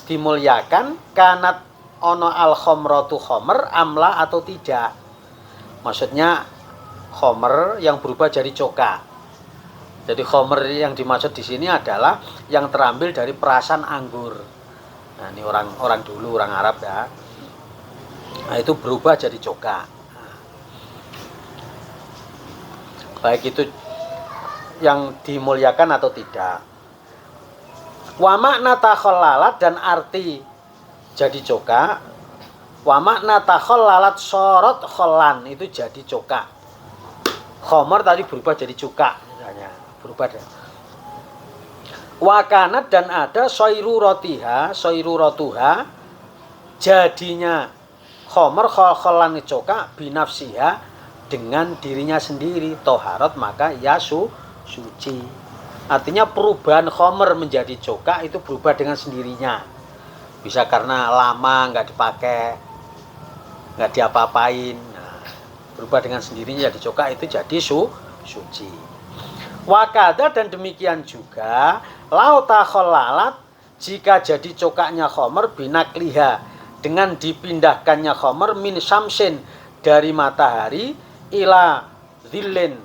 dimuliakan kanat ono al khomratu khomer amla atau tidak. Maksudnya khomer yang berubah jadi coka. Jadi khomer yang dimaksud di sini adalah yang terambil dari perasan anggur. Nah, ini orang dulu, orang Arab ya. Nah, itu berubah jadi coka. Baik itu yang dimuliakan atau tidak. Wa makna takhallalat dan arti jadi coka. Wa makna takhallalat sorot khollan itu jadi coka. Khomer tadi berubah jadi cuka misalnya, berubah. Wa kanat dan ada soiruratiha, soiruratuha jadinya khomer khollan coka binafsiha dengan dirinya sendiri toharat maka ya suci. Artinya perubahan khomer menjadi coka itu berubah dengan sendirinya. Bisa karena lama nggak dipakai, nggak diapa-apain. Nah, berubah dengan sendirinya jadi coka itu jadi suci. Wakada dan demikian juga lauta kholalat jika jadi cokaknya khomer binakliha dengan dipindahkannya khomer min syamsin dari matahari ila dhillin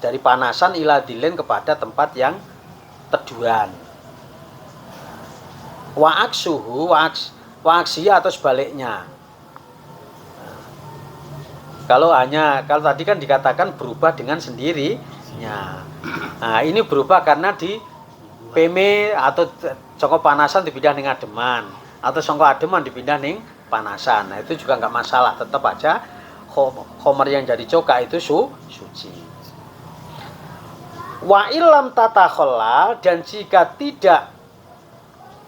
dari panasan ila dhillin kepada tempat yang teduhan. Wa aksuhu wa aksiya atau sebaliknya. Kalau tadi kan dikatakan berubah dengan sendirinya. Nah, ini berubah karena di PM atau saka panasan dipindah ning ademan atau saka ademan dipindah ning panasan. Nah, itu juga enggak masalah, tetap aja khomer yang jadi coka itu suci. Wa illam tatakhallal dan jika tidak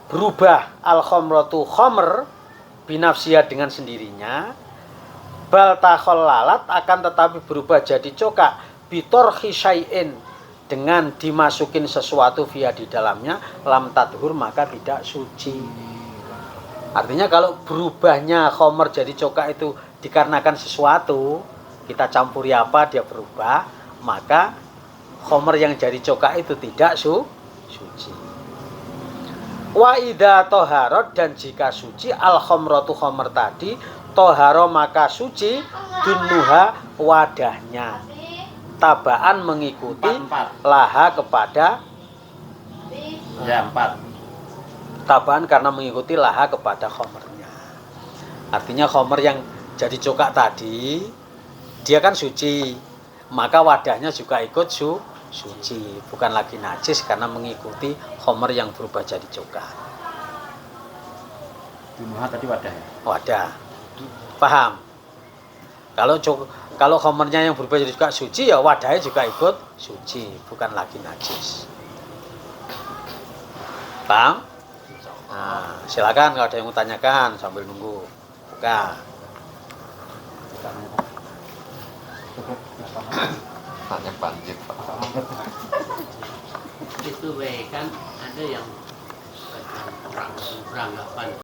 berubah al khomratu khomer binafsiyah dengan sendirinya bal takhallalat akan tetapi berubah jadi coka bitorhi syai'in dengan dimasukin sesuatu via di dalamnya lam tadhur maka tidak suci. Artinya kalau berubahnya khomer jadi coka itu dikarenakan sesuatu, kita campuri apa dia berubah, maka khomer yang jadi coka itu tidak suci. Wa idza toharot dan jika suci al khomratu khomer tadi toharo maka suci dunuha wadahnya tabaan mengikuti laha kepada ya 4 tabaan karena mengikuti laha kepada khomernya. Artinya khomer yang jadi coka tadi dia kan suci, maka wadahnya juga ikut suci, bukan lagi najis karena mengikuti khomer yang berubah jadi coka. Dunuha tadi wadah ya? Wadah. Paham? Kalau khomernya yang berubah jadi coka suci ya wadahnya juga ikut suci, bukan lagi najis. Paham? Nah, silakan kalau ada yang mau tanyakan sambil nunggu. Buka. Tanya banjir Pak. Itu kan ada yang beranggapan